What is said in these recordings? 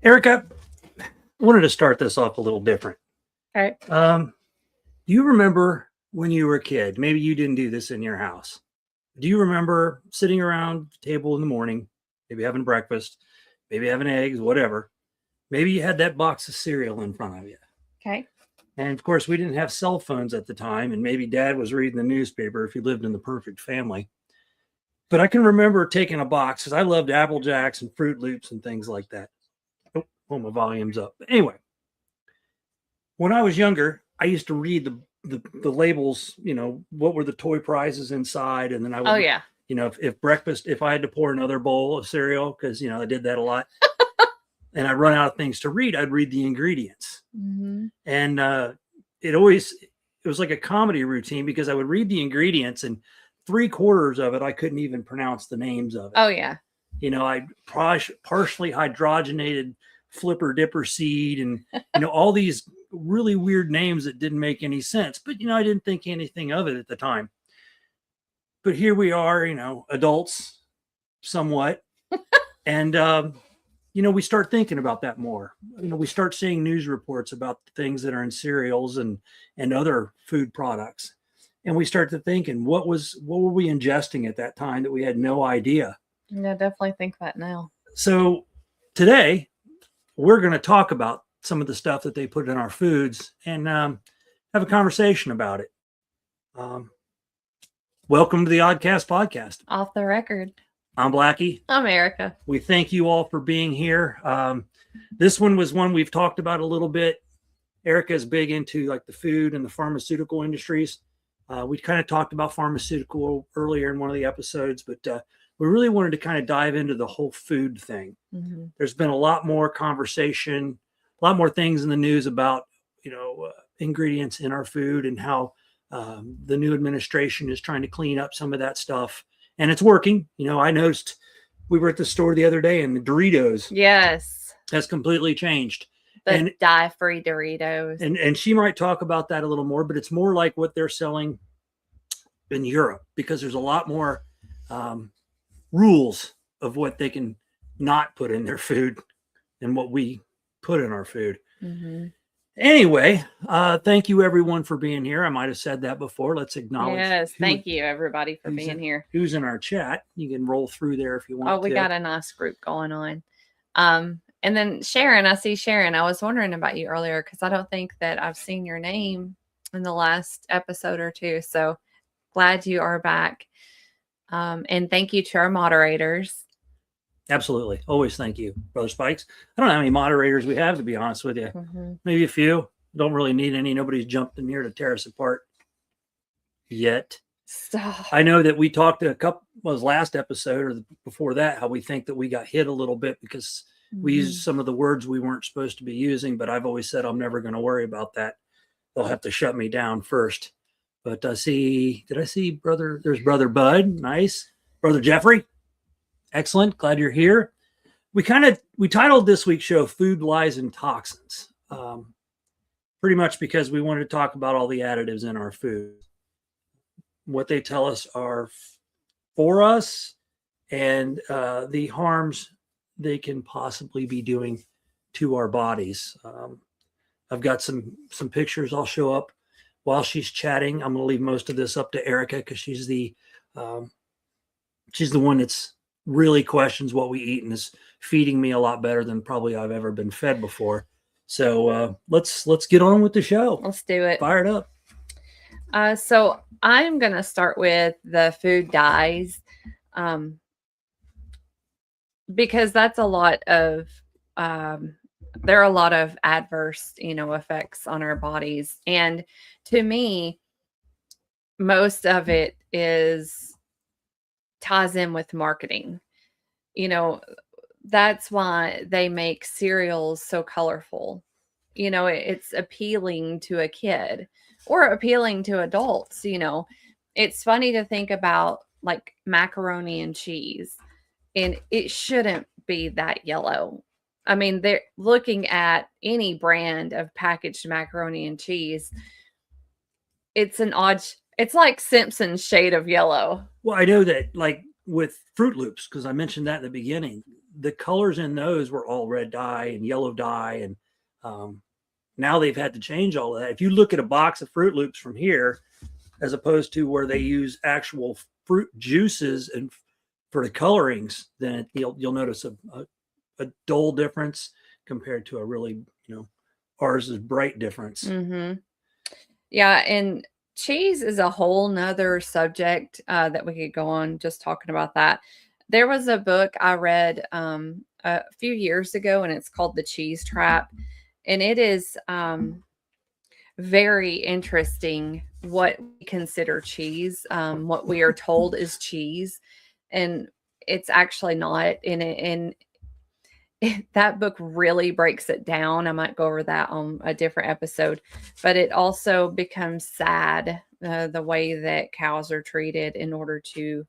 Erica, I wanted to start this off a little different. Okay. Do you remember when you were a kid? Maybe you didn't do this in your house. Do you remember sitting around the table in the morning, maybe having breakfast, maybe having eggs, whatever? Maybe you had that box of cereal in front of you. Okay. And of course, we didn't have cell phones at the time, and maybe dad was reading the newspaper if he lived in the perfect family. But I can remember taking a box because I loved Apple Jacks and Fruit Loops and things like that. Oh, my volume's up. But anyway, when I was younger, I used to read the labels, what were the toy prizes inside. And then I would, Oh, yeah. if breakfast, if I had to pour another bowl of cereal, because, I did that a lot and I run out of things to read, I'd read the ingredients. Mm-hmm. And it was like a comedy routine because I would read the ingredients and 3/4 of it, I couldn't even pronounce the names of it. Oh, yeah. I partially hydrogenated flipper dipper seed and all these really weird names that didn't make any sense, but I didn't think anything of it at the time. But here we are, adults somewhat. And we start thinking about that more. We start seeing news reports about the things that are in cereals and other food products, and we start to thinking, what were we ingesting at that time that we had no idea? Yeah, definitely think that now. So today we're going to talk about some of the stuff that they put in our foods and have a conversation about it. Welcome to the Oddcast podcast. Off the record. I'm Blackie. I'm Erica. We thank you all for being here. This one was one we've talked about a little bit. Erica is big into like the food and the pharmaceutical industries. We kind of talked about pharmaceutical earlier in one of the episodes, but we really wanted to kind of dive into the whole food thing. Mm-hmm. There's been a lot more conversation, a lot more things in the news about, ingredients in our food and how the new administration is trying to clean up some of that stuff. And it's working. I noticed we were at the store the other day and the Doritos. Yes. Has completely changed. The dye-free Doritos. And she might talk about that a little more, but it's more like what they're selling in Europe because there's a lot more rules of what they can not put in their food and what we put in our food. Mm-hmm. Anyway, thank you everyone for being here. I might have said that before. Let's acknowledge. Yes, thank you everybody for being here. Who's in our chat? You can roll through there if you want. Oh, we got a nice group going on. And then Sharon, I see Sharon. I was wondering about you earlier because I don't think that I've seen your name in the last episode or two. So glad you are back. And thank you to our moderators. Absolutely. Always thank you, Brother Spikes. I don't know how many moderators we have, to be honest with you. Mm-hmm. Maybe a few. Don't really need any. Nobody's jumped in here to tear us apart yet. Stop. I know that we talked was last episode or before that, how we think that we got hit a little bit because we used some of the words we weren't supposed to be using, but I've always said I'm never going to worry about that. They'll have to shut me down first. But did I see brother? There's Brother Bud. Nice. Brother Jeffrey. Excellent. Glad you're here. We titled this week's show Food, Lies, and Toxins. Pretty much because we wanted to talk about all the additives in our food. What they tell us are for us and the harms they can possibly be doing to our bodies. I've got some pictures I'll show up while she's chatting. I'm going to leave most of this up to Erica because she's the one that's really questions what we eat and is feeding me a lot better than probably I've ever been fed before. So let's get on with the show. Let's do it. Fire it up. So I'm going to start with the food dyes. Because that's a lot of, there are a lot of adverse, effects on our bodies. And to me, most of it ties in with marketing. That's why they make cereals so colorful. It's appealing to a kid or appealing to adults. It's funny to think about like macaroni and cheese. And it shouldn't be that yellow. I mean, they're looking at any brand of packaged macaroni and cheese. It's like Simpson's shade of yellow. Well, I know that like with Fruit Loops, because I mentioned that in the beginning, the colors in those were all red dye and yellow dye. And now they've had to change all of that. If you look at a box of Fruit Loops from here, as opposed to where they use actual fruit juices and for the colorings, then you'll notice a dull difference compared to a really, ours is bright difference. Mm-hmm. Yeah. And cheese is a whole nother subject that we could go on just talking about that. There was a book I read a few years ago, and it's called The Cheese Trap. And it is very interesting what we consider cheese, what we are told is cheese. And it's actually not. And that book really breaks it down. I might go over that on a different episode, but it also becomes sad the way that cows are treated in order to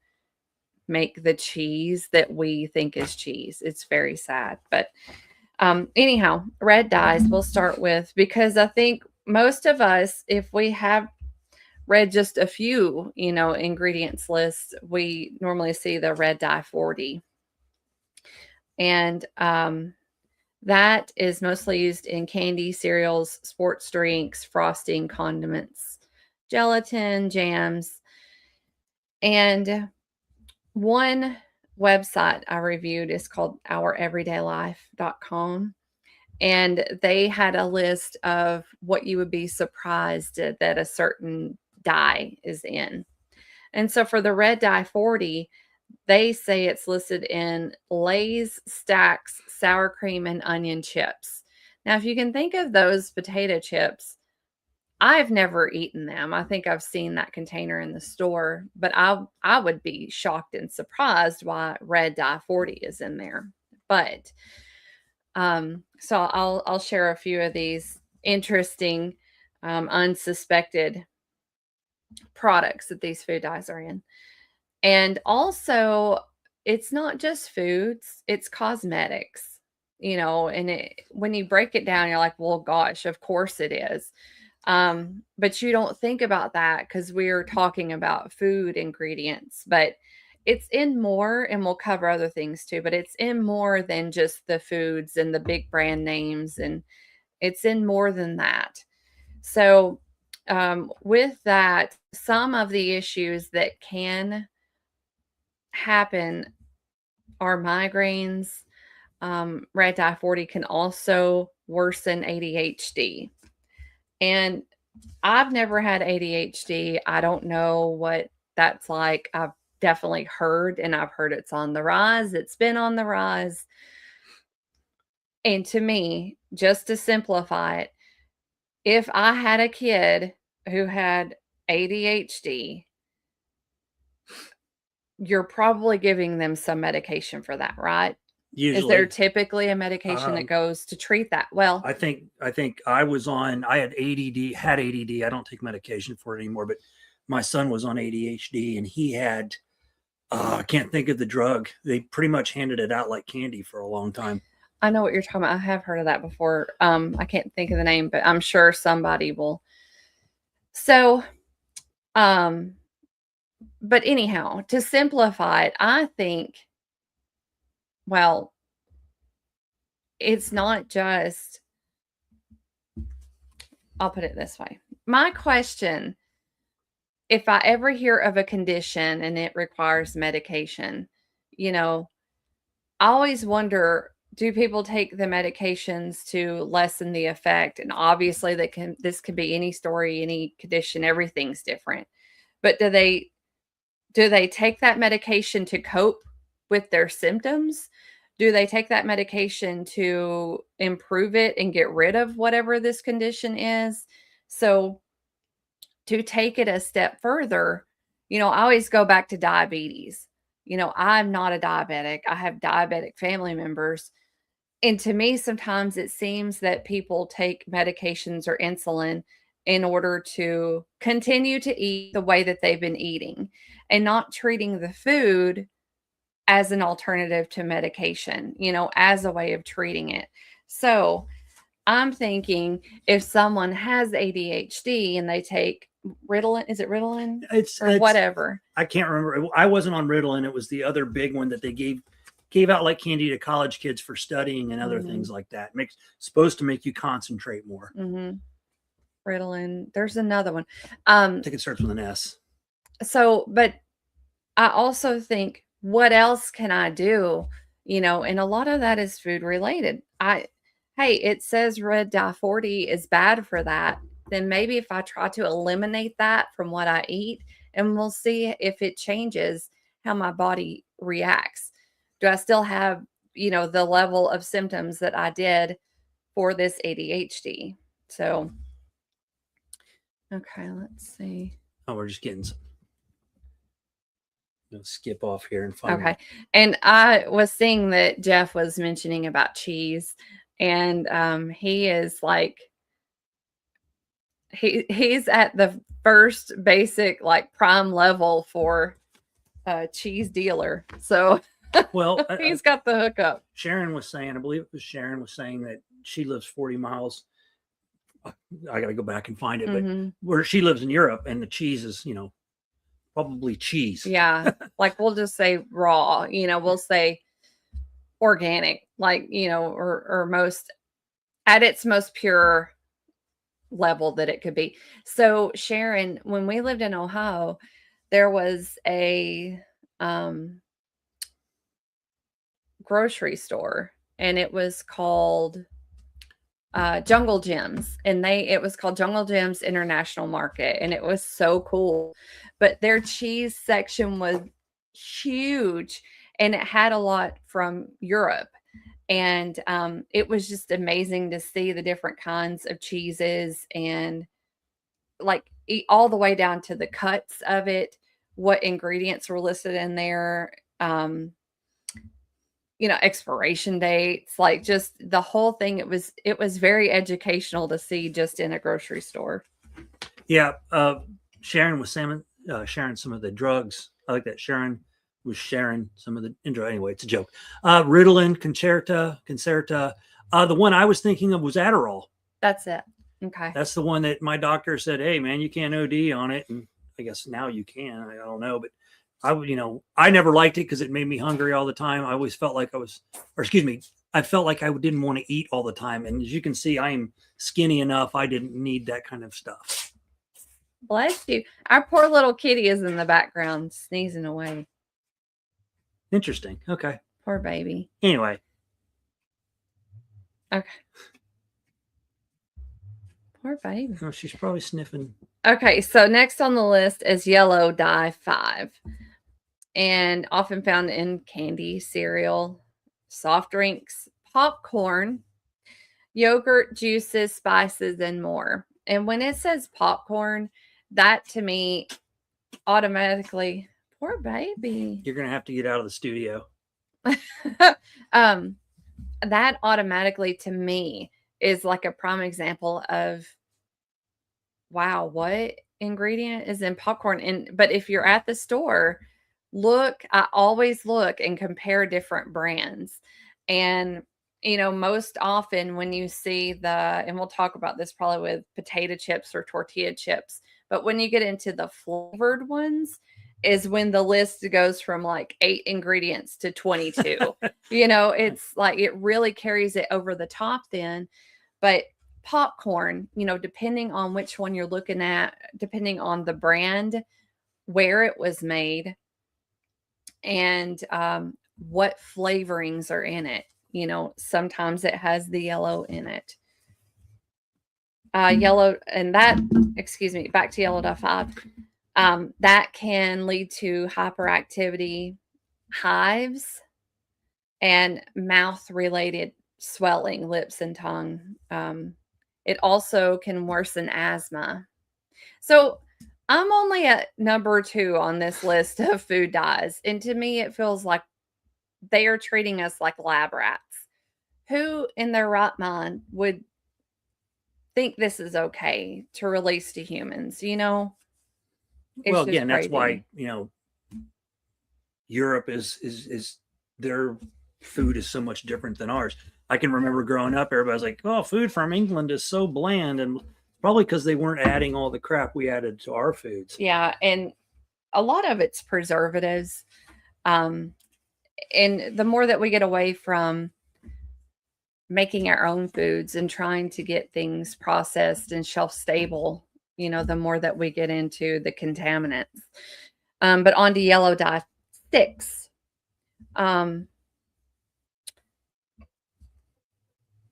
make the cheese that we think is cheese. It's very sad. But anyhow, red dyes we'll start with, because I think most of us, if we have read just a few, ingredients lists, we normally see the red dye 40. And that is mostly used in candy, cereals, sports drinks, frosting, condiments, gelatin, jams. And one website I reviewed is called oureverydaylife.com. And they had a list of what you would be surprised that a certain dye is in. And so for the red dye 40, they say it's listed in Lay's, Stacks, sour cream, and onion chips. Now, if you can think of those potato chips, I've never eaten them. I think I've seen that container in the store, but I would be shocked and surprised why red dye 40 is in there. But so I'll share a few of these interesting, unsuspected products that these food dyes are in. And also, it's not just foods, it's cosmetics, and when you break it down, you're like, well, gosh, of course it is. But you don't think about that because we're talking about food ingredients, but it's in more, and we'll cover other things too, but it's in more than just the foods and the big brand names, and it's in more than that. So with that, some of the issues that can happen are migraines. Red dye 40 can also worsen ADHD. And I've never had ADHD. I don't know what that's like. I've definitely heard, and I've heard it's on the rise. It's been on the rise. And to me, just to simplify it, if I had a kid who had ADHD, you're probably giving them some medication for that, right? Usually. Is there typically a medication that goes to treat that? Well, I think I had ADD. I don't take medication for it anymore, but my son was on ADHD, and he had, I can't think of the drug. They pretty much handed it out like candy for a long time. I know what you're talking about. I have heard of that before. I can't think of the name, but I'm sure somebody will. So, but anyhow, to simplify it, I think, well, it's not just, I'll put it this way. My question, if I ever hear of a condition and it requires medication, I always wonder, do people take the medications to lessen the effect? And obviously this can be any story, any condition, everything's different. But do they take that medication to cope with their symptoms? Do they take that medication to improve it and get rid of whatever this condition is? So to take it a step further, I always go back to diabetes. I'm not a diabetic. I have diabetic family members. And to me, sometimes it seems that people take medications or insulin in order to continue to eat the way that they've been eating, and not treating the food as an alternative to medication, as a way of treating it. So I'm thinking, if someone has ADHD and they take Ritalin, is it Ritalin? It's whatever. I can't remember. I wasn't on Ritalin. It was the other big one that they gave gave out like candy to college kids for studying and other things like that. Supposed to make you concentrate more. Ritalin. There's another one. I think it starts with an S. So, but I also think, what else can I do? You know, and a lot of that is food related. Hey, it says red dye 40 is bad for that. Then maybe if I try to eliminate that from what I eat, and we'll see if it changes how my body reacts. Do I still have, you know, the level of symptoms that I did for this ADHD? So, okay, let's see. Oh, we're just getting some. Skip off here and find. Okay. And I was seeing that Jeff was mentioning about cheese, and he is like, he's at the first basic, like, prime level for a cheese dealer. So well, he's got the hookup. Sharon was saying, I believe it was Sharon was saying that she lives 40 miles. I got to go back and find it, but where she lives in Europe, and the cheese is, you know, probably cheese. Yeah. Like, we'll just say raw, you know, we'll say organic, like, you know, or most at its most pure level that it could be. So Sharon, when we lived in Ohio, there was a grocery store, and it was called Jungle Gyms, and it was called Jungle Gyms International Market, and it was so cool. But their cheese section was huge, and it had a lot from Europe. And it was just amazing to see the different kinds of cheeses, and like all the way down to the cuts of it, what ingredients were listed in there, you know, expiration dates, like just the whole thing. It was very educational to see just in a grocery store. Yeah. Sharon was sharing some of the drugs. I like that. Sharon was sharing some of the intro. Anyway, it's a joke. Ritalin, Concerta. The one I was thinking of was Adderall. That's it. Okay. That's the one that my doctor said, hey man, you can't OD on it. And I guess now you can, I don't know, but I never liked it because it made me hungry all the time. I always felt like I felt like I didn't want to eat all the time. And as you can see, I am skinny enough. I didn't need that kind of stuff. Bless you. Our poor little kitty is in the background sneezing away. Interesting. Okay. Poor baby. Anyway. Okay. Poor baby. Oh, she's probably sniffing. Okay, so next on the list is yellow dye 5, and often found in candy, cereal, soft drinks, popcorn, yogurt, juices, spices, and more. And when it says popcorn, that to me automatically, poor baby. You're going to have to get out of the studio. That automatically to me is like a prime example of, wow, what ingredient is in popcorn? But if you're at the store, I always look and compare different brands. And, you know, most often when you see and we'll talk about this probably with potato chips or tortilla chips, but when you get into the flavored ones is when the list goes from like 8 ingredients to 22. You know, it's like, it really carries it over the top then. But popcorn, you know, depending on which one you're looking at, depending on the brand, where it was made, and what flavorings are in it. You know, sometimes it has the yellow in it. Yellow, and that, excuse me, back to yellow dye 5. That can lead to hyperactivity, hives, and mouth-related swelling, lips and tongue. It also can worsen asthma. So I'm only at number 2 on this list of food dyes. And to me, it feels like they are treating us like lab rats. Who in their right mind would think this is okay to release to humans? You know? Well, again, that's why, you know, Europe is their food is so much different than ours. I can remember growing up, everybody's like, oh, food from England is so bland. And probably because they weren't adding all the crap we added to our foods. Yeah. And a lot of it's preservatives. And the more that we get away from making our own foods and trying to get things processed and shelf stable, the more that we get into the contaminants. But on to yellow dye 6.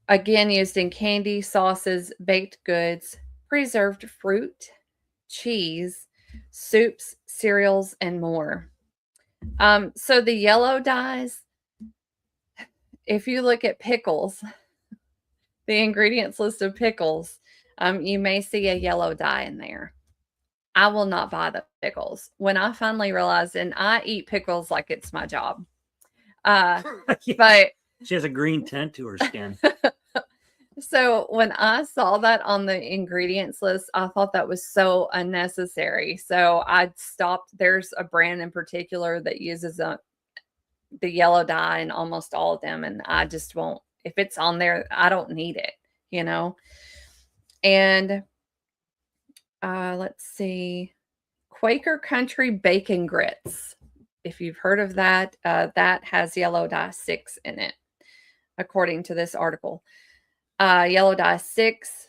Again, used in candy, sauces, baked goods, preserved fruit, cheese, soups, cereals, and more. So the yellow dyes, if you look at pickles, the ingredients list of pickles, you may see a yellow dye in there. I will not buy the pickles. When I finally realized, and I eat pickles like it's my job. Yeah. But she has a green tint to her skin. So when I saw that on the ingredients list, I thought that was so unnecessary. So I stopped. There's a brand in particular that uses the yellow dye in almost all of them, and I just won't. If it's on there, I don't need it, And let's see, Quaker Country Bacon Grits. If you've heard of that, that has yellow dye 6 in it, according to this article. Yellow dye 6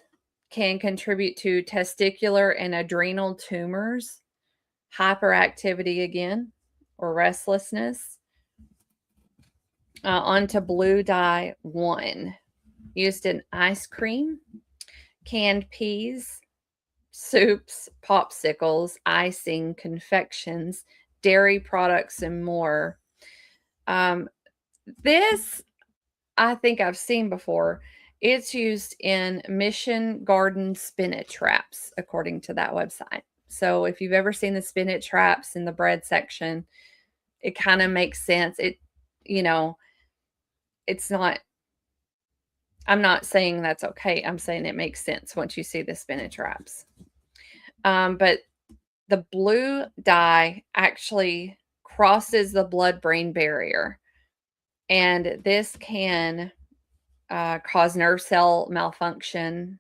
can contribute to testicular and adrenal tumors, hyperactivity again, or restlessness. On to blue dye 1, used in ice cream, canned peas, soups, popsicles, icing, confections, dairy products, and more. This I think I've seen before. It's used in Mission Garden spinach wraps, according to that website. So if you've ever seen the spinach wraps in the bread section, it kind of makes sense. It's not, I'm not saying that's okay. I'm saying it makes sense once you see the spinach wraps. But the blue dye actually crosses the blood-brain barrier. And this can cause nerve cell malfunction.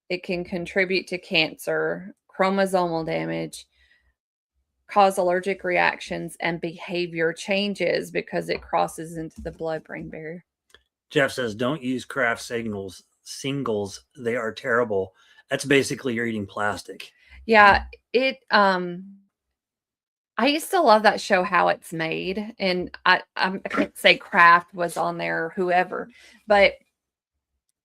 It can contribute to cancer, chromosomal damage, cause allergic reactions, and behavior changes because it crosses into the blood-brain barrier. Jeff says, don't use Kraft singles. They are terrible. That's basically you're eating plastic. Yeah, I used to love that show, How It's Made, and I can't say Kraft was on there or whoever, but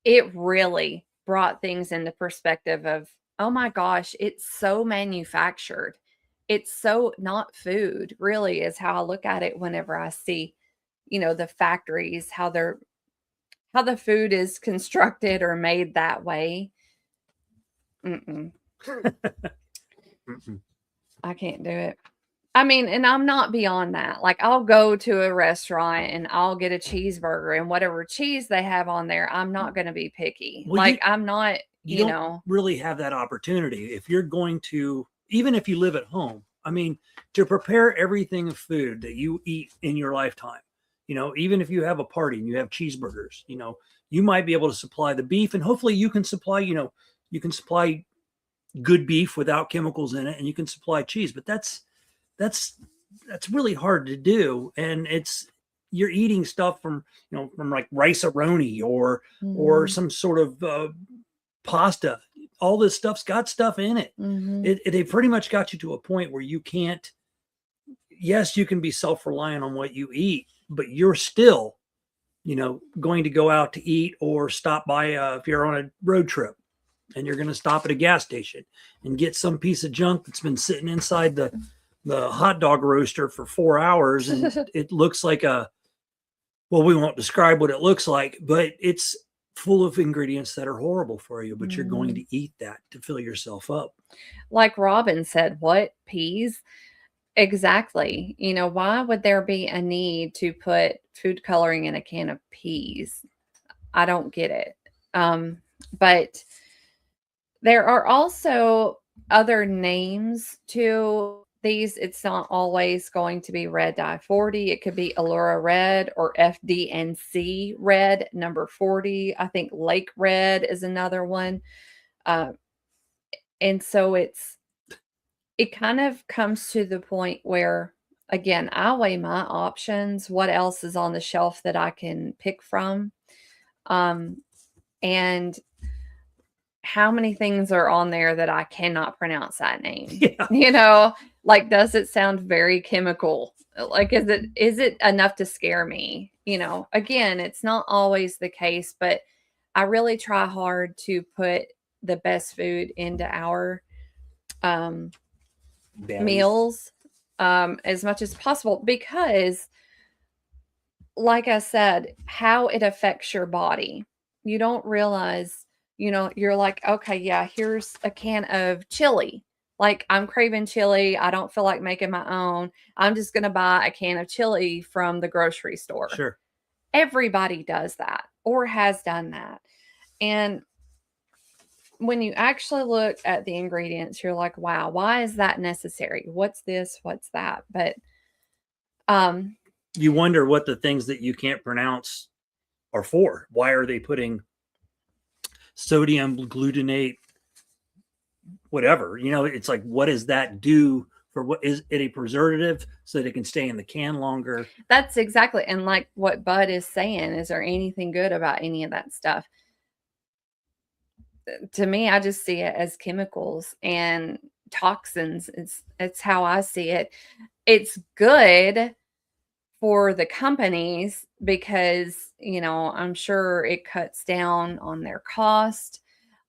it really brought things into perspective of, oh my gosh, it's so manufactured. It's so not food, really, is how I look at it whenever I see, the factories, how the food is constructed or made that way. Mm-mm. I can't do it. I mean, and I'm not beyond that. Like, I'll go to a restaurant and I'll get a cheeseburger, and whatever cheese they have on there, I'm not going to be picky. Well, I'm not, you don't really have that opportunity. If you're going to, even if you live at home, I mean, to prepare everything of food that you eat in your lifetime, even if you have a party and you have cheeseburgers, you might be able to supply the beef, and hopefully you can supply, good beef without chemicals in it, and you can supply cheese, but that's really hard to do. And you're eating stuff from like rice-a-roni or some sort of pasta. All this stuff's got stuff in it. They pretty much got you to a point where you can't, yes, you can be self-reliant on what you eat, but you're still, going to go out to eat or stop by, if you're on a road trip and you're going to stop at a gas station and get some piece of junk that's been sitting inside the hot dog roaster for 4 hours. And it looks like we won't describe what it looks like, but it's full of ingredients that are horrible for you, but you're going to eat that to fill yourself up. Like Robin said, what, peas? Exactly. Why would there be a need to put food coloring in a can of peas? I don't get it. But there are also other names to these. It's not always going to be red dye 40. It could be Allura red or FDNC red number 40. I think Lake red is another one. And so it kind of comes to the point where again, I weigh my options, what else is on the shelf that I can pick from, and how many things are on there that I cannot pronounce that name. Yeah. Like, does it sound very chemical? Like, is it enough to scare me? Again, it's not always the case, but I really try hard to put the best food into our meals as much as possible, because like I said, how it affects your body. You don't realize, you're like, okay, yeah, here's a can of chili. Like, I'm craving chili. I don't feel like making my own. I'm just going to buy a can of chili from the grocery store. Sure. Everybody does that or has done that. And when you actually look at the ingredients, you're like, wow, why is that necessary? What's this? What's that? But you wonder what the things that you can't pronounce are for. Why are they putting sodium glutamate, whatever? It's like, what does that do? For what is it, a preservative so that it can stay in the can longer? That's exactly. And like what Bud is saying, is there anything good about any of that stuff? To me, I just see it as chemicals and toxins. It's how I see it. It's good for the companies because, I'm sure it cuts down on their cost.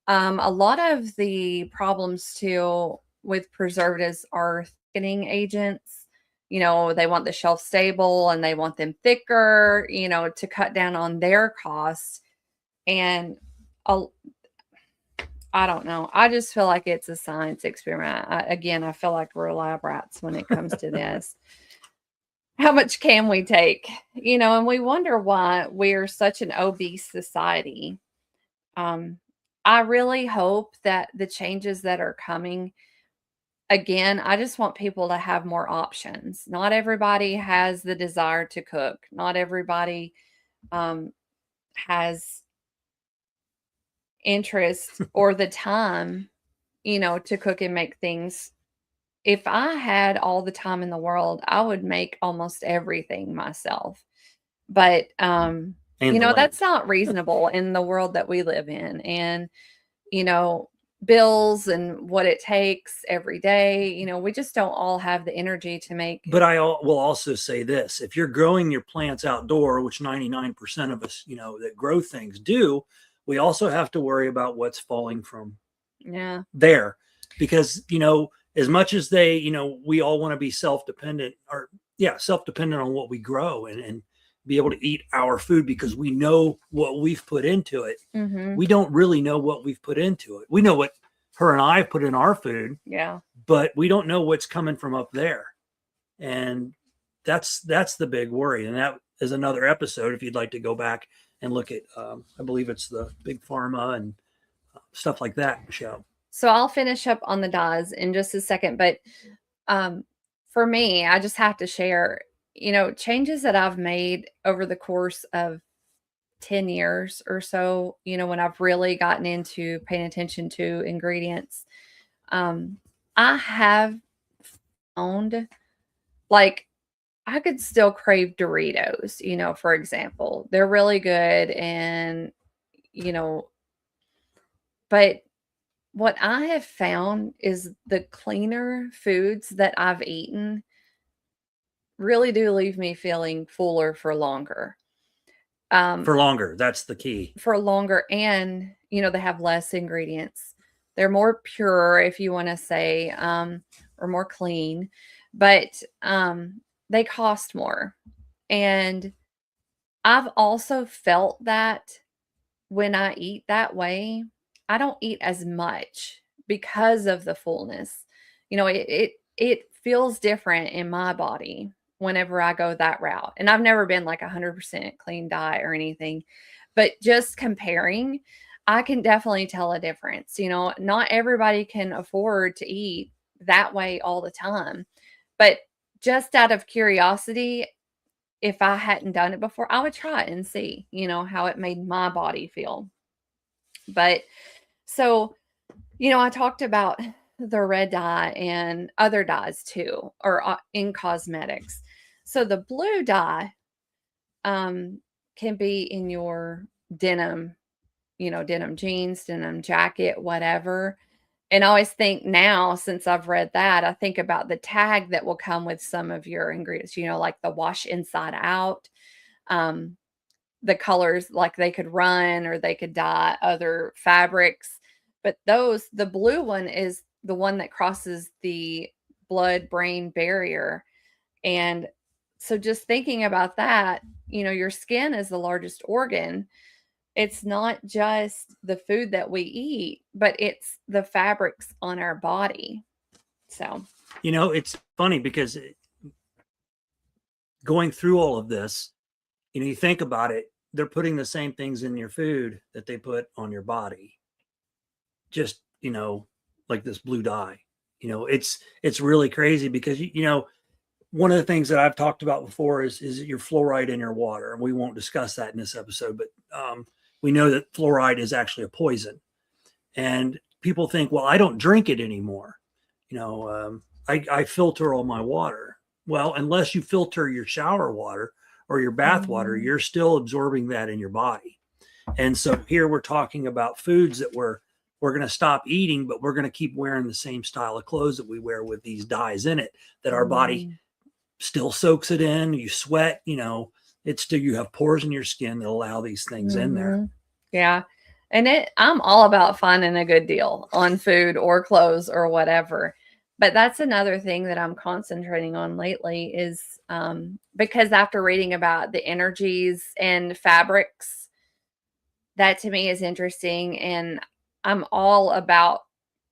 A lot of the problems too with preservatives are thickening agents. They want the shelf stable and they want them thicker, to cut down on their costs. And I don't know. I just feel like it's a science experiment. I feel like we're lab rats when it comes to this. How much can we take? And we wonder why we're such an obese society. I really hope that the changes that are coming, again, I just want people to have more options. Not everybody has the desire to cook. Not everybody has interest or the time, to cook and make things. If I had all the time in the world, I would make almost everything myself. But, that's not reasonable in the world that we live in. And, bills and what it takes every day, we just don't all have the energy to make. But I will also say this: if you're growing your plants outdoor, which 99% of us, that grow things do, we also have to worry about what's falling from there, because, as much as they, we all want to be self-dependent on what we grow and be able to eat our food because we know what we've put into it. Mm-hmm. We don't really know what we've put into it. We know what her and I put in our food, but we don't know what's coming from up there. And that's the big worry. And that is another episode if you'd like to go back and look at, I believe it's the Big Pharma and stuff like that show. So I'll finish up on the dyes in just a second. But for me, I just have to share, changes that I've made over the course of 10 years or so, when I've really gotten into paying attention to ingredients. I have found, like, I could still crave Doritos, for example. They're really good and, but what I have found is the cleaner foods that I've eaten really do leave me feeling fuller for longer. That's the key. For longer, and they have less ingredients. They're more pure, if you want to say, or more clean, but they cost more. And I've also felt that when I eat that way, I don't eat as much because of the fullness. It feels different in my body whenever I go that route. And I've never been like 100% clean diet or anything, but just comparing, I can definitely tell a difference. Not everybody can afford to eat that way all the time, but just out of curiosity, if I hadn't done it before, I would try it and see, how it made my body feel. But so, I talked about the red dye and other dyes too, or in cosmetics. So the blue dye can be in your denim, denim jeans, denim jacket, whatever. And I always think now, since I've read that, I think about the tag that will come with some of your ingredients, like the wash inside out. The colors, like they could run or they could dye other fabrics. But the blue one is the one that crosses the blood-brain barrier. And so just thinking about that, your skin is the largest organ. It's not just the food that we eat, but it's the fabrics on our body. So, it's funny because going through all of this, you think about it, they're putting the same things in your food that they put on your body. Just, like this blue dye. It's really crazy because, one of the things that I've talked about before is your fluoride in your water. And we won't discuss that in this episode, but we know that fluoride is actually a poison. And people think, well, I don't drink it anymore. I filter all my water. Well, unless you filter your shower water or your bath water, you're still absorbing that in your body. And so here we're talking about foods that we're going to stop eating, but we're going to keep wearing the same style of clothes that we wear with these dyes in it, that our body still soaks it in. You sweat, it's still, you have pores in your skin that allow these things in there. Yeah. And I'm all about finding a good deal on food or clothes or whatever. But that's another thing that I'm concentrating on lately is because after reading about the energies and fabrics, that to me is interesting. And I'm all about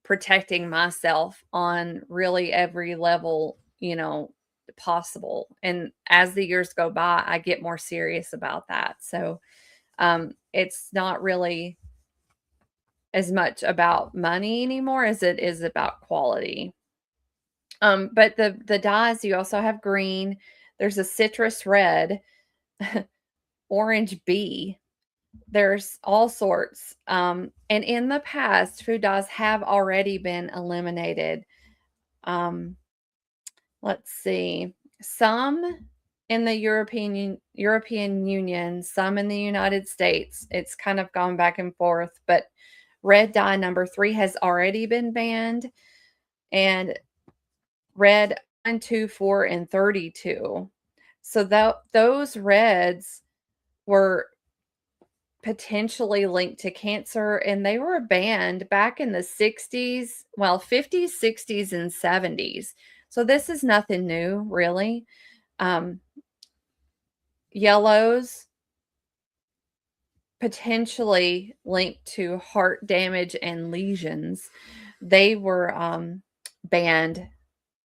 protecting myself on really every level, possible. And as the years go by, I get more serious about that. So it's not really as much about money anymore as it is about quality. But the dyes, you also have green. There's a citrus red, orange bee. There's all sorts. And in the past, food dyes have already been eliminated. Let's see. Some in the European Union, some in the United States. It's kind of gone back and forth, but red dye number 3 has already been banned, and red 1, 2, 4, and 32. So those reds were potentially linked to cancer, and they were banned back in the 60s, 50s, 60s, and 70s. So this is nothing new, really. Yellows potentially linked to heart damage and lesions. They were banned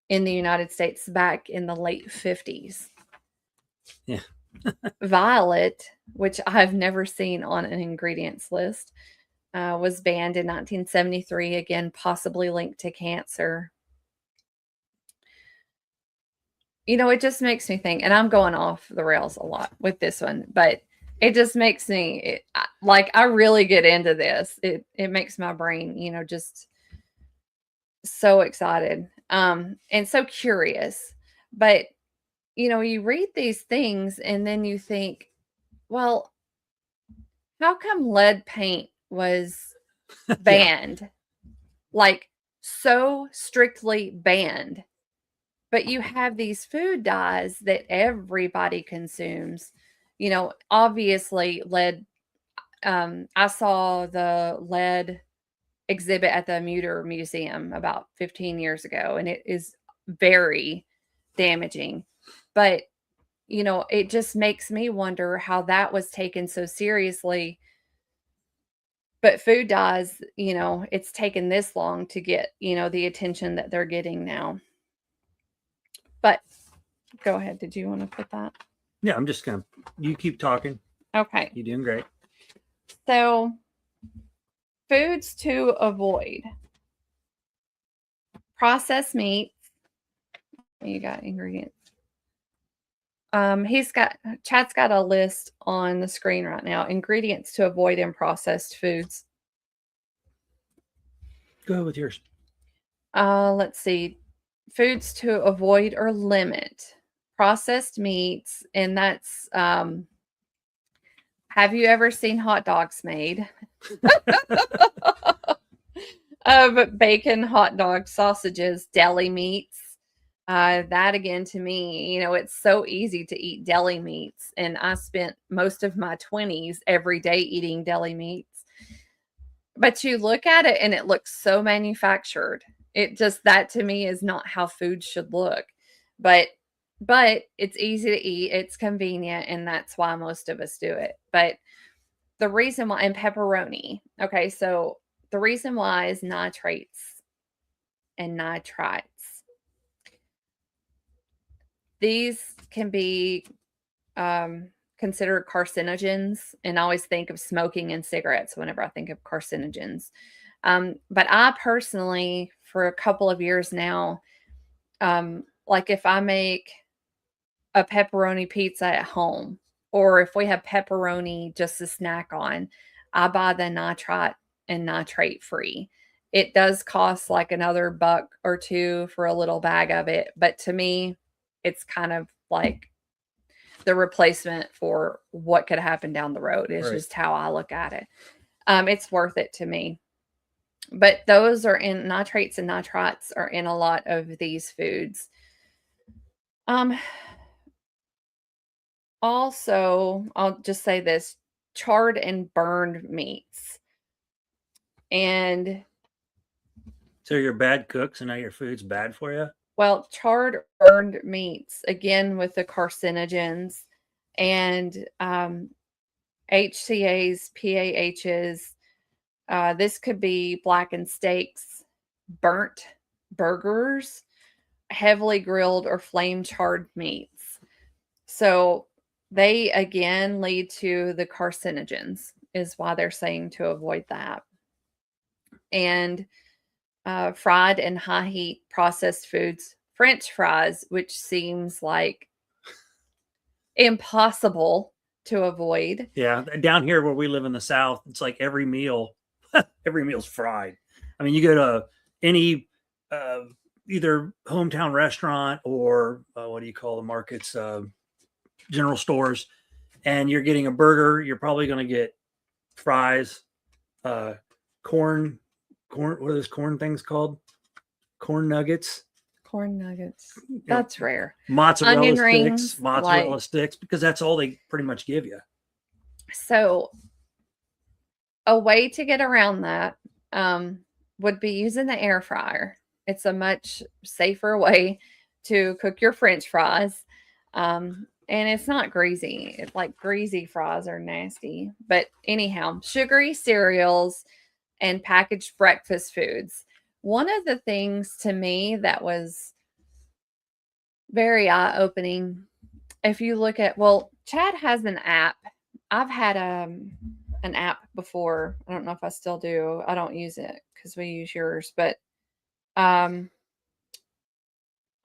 in the United States back in the late 50s. Yeah. Violet, which I've never seen on an ingredients list, was banned in 1973, again, possibly linked to cancer. It just makes me think, and I'm going off the rails a lot with this one, but it just makes me, I really get into this. It makes my brain, just so excited and so curious. But, you read these things and then you think, well, how come lead paint was banned? So strictly banned. But you have these food dyes that everybody consumes. Obviously lead. I saw the lead exhibit at the Mutter Museum about 15 years ago, and it is very damaging. But, it just makes me wonder how that was taken so seriously. But food dyes, it's taken this long to get, the attention that they're getting now. But go ahead. Did you want to put that? Yeah, I'm just going to, you keep talking. Okay. You're doing great. So, foods to avoid. Processed meats. You got ingredients. Chad's got a list on the screen right now. Ingredients to avoid in processed foods. Go ahead with yours. Let's see. Foods to avoid or limit. Processed meats, and that's have you ever seen hot dogs made? Of bacon, hot dogs, sausages, deli meats. That again to me, it's so easy to eat deli meats. And I spent most of my 20s every day eating deli meats. But you look at it and it looks so manufactured. It just, that to me is not how food should look. But it's easy to eat, it's convenient, and that's why most of us do it. But the reason why, and pepperoni. Okay, so the reason why is nitrates and nitrites. These can be considered carcinogens, and I always think of smoking and cigarettes whenever I think of carcinogens. But I personally, for a couple of years now, like if I make a pepperoni pizza at home, or if we have pepperoni just to snack on, I buy the nitrite and nitrate free. It does cost like another $1 or $2 for a little bag of it, but to me, it's kind of like the replacement for what could happen down the road. Is just how I look at it. It's worth it to me. But those are in nitrates and nitrites are in a lot of these foods. Also, I'll just say this, charred and burned meats. And so you're bad cooks and now your food's bad for you? Well, charred or burned meats, again, with the carcinogens and HCAs, PAHs. This could be blackened steaks, burnt burgers, heavily grilled or flame charred meats. So they, again, lead to the carcinogens, is why they're saying to avoid that. And fried and high heat processed foods, French fries, which seems like impossible to avoid. Yeah, down here where we live in the South, it's like every meal's fried. I mean, you go to any either hometown restaurant or what do you call the markets, general stores, and you're getting a burger, you're probably going to get fries, corn. What are those corn things called? Corn nuggets. Corn nuggets. That's rare. Mozzarella sticks, because that's all they pretty much give you. So a way to get around that would be using the air fryer. It's a much safer way to cook your French fries. And it's not greasy. It's like greasy fries are nasty. But anyhow, sugary cereals and packaged breakfast foods. One of the things to me that was very eye-opening, if you look at, well, Chad has an app. I've had an app before. I don't know if I still do. I don't use it because we use yours, but Yuka.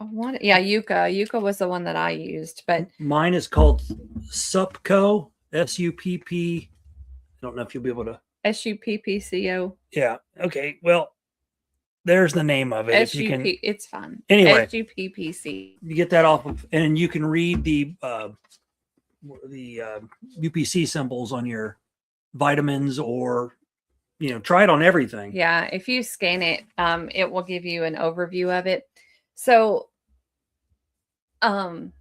Yuka was the one that I used, but mine is called Supco, SUPP. I don't know if you'll be able to. SUPPCO. Yeah. Okay. Well, there's the name of it. If you can, it's fun. Anyway, SUPPC. You get that off of, and you can read the UPC symbols on your vitamins, or try it on everything. Yeah, if you scan it, it will give you an overview of it. So, to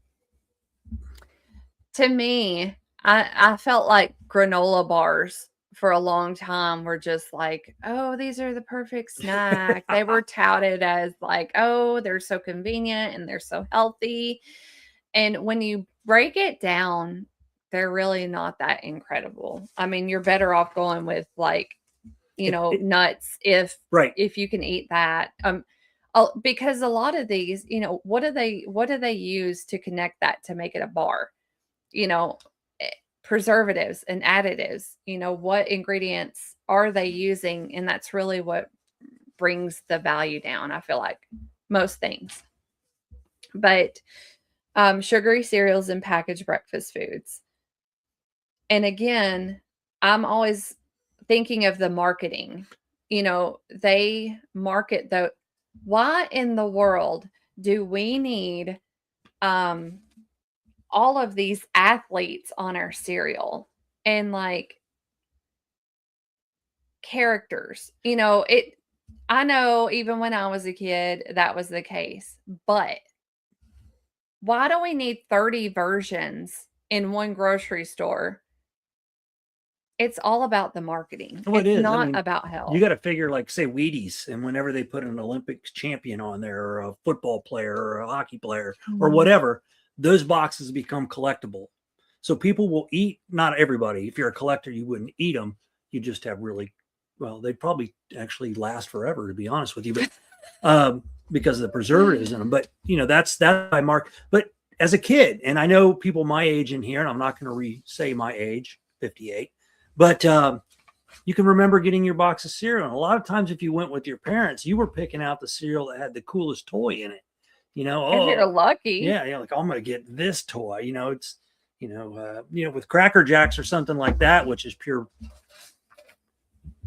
me, I felt like granola bars for a long time were just like, oh, these are the perfect snack. They were touted as like, oh, they're so convenient and they're so healthy. And when you break it down, they're really not that incredible. I mean, you're better off going with like, nuts if you can eat that. Because a lot of these, what do they use to connect that to make it a bar? Preservatives and additives, what ingredients are they using? And that's really what brings the value down, I feel like, most things. But sugary cereals and packaged breakfast foods. And again, I'm always thinking of the marketing. They market Why in the world do we need all of these athletes on our cereal and like characters? I know even when I was a kid that was the case, but why do we need 30 versions in one grocery store? It's all about the marketing. Well, it It's is. I not mean, about health. you got to figure, like, say, Wheaties, and whenever they put an Olympic champion on there, or a football player, or a hockey player, or whatever, those boxes become collectible. So people will eat. Not everybody. If you're a collector, you wouldn't eat them. You just have really, well, they'd probably actually last forever, to be honest with you, but because of the preservatives in them. But that's by Mark. But as a kid, and I know people my age in here, and I'm not going to re-say my age, 58. But you can remember getting your box of cereal. And a lot of times, if you went with your parents, you were picking out the cereal that had the coolest toy in it. If you're lucky. Yeah, like, I'm going to get this toy. It's with Cracker Jacks or something like that, which is pure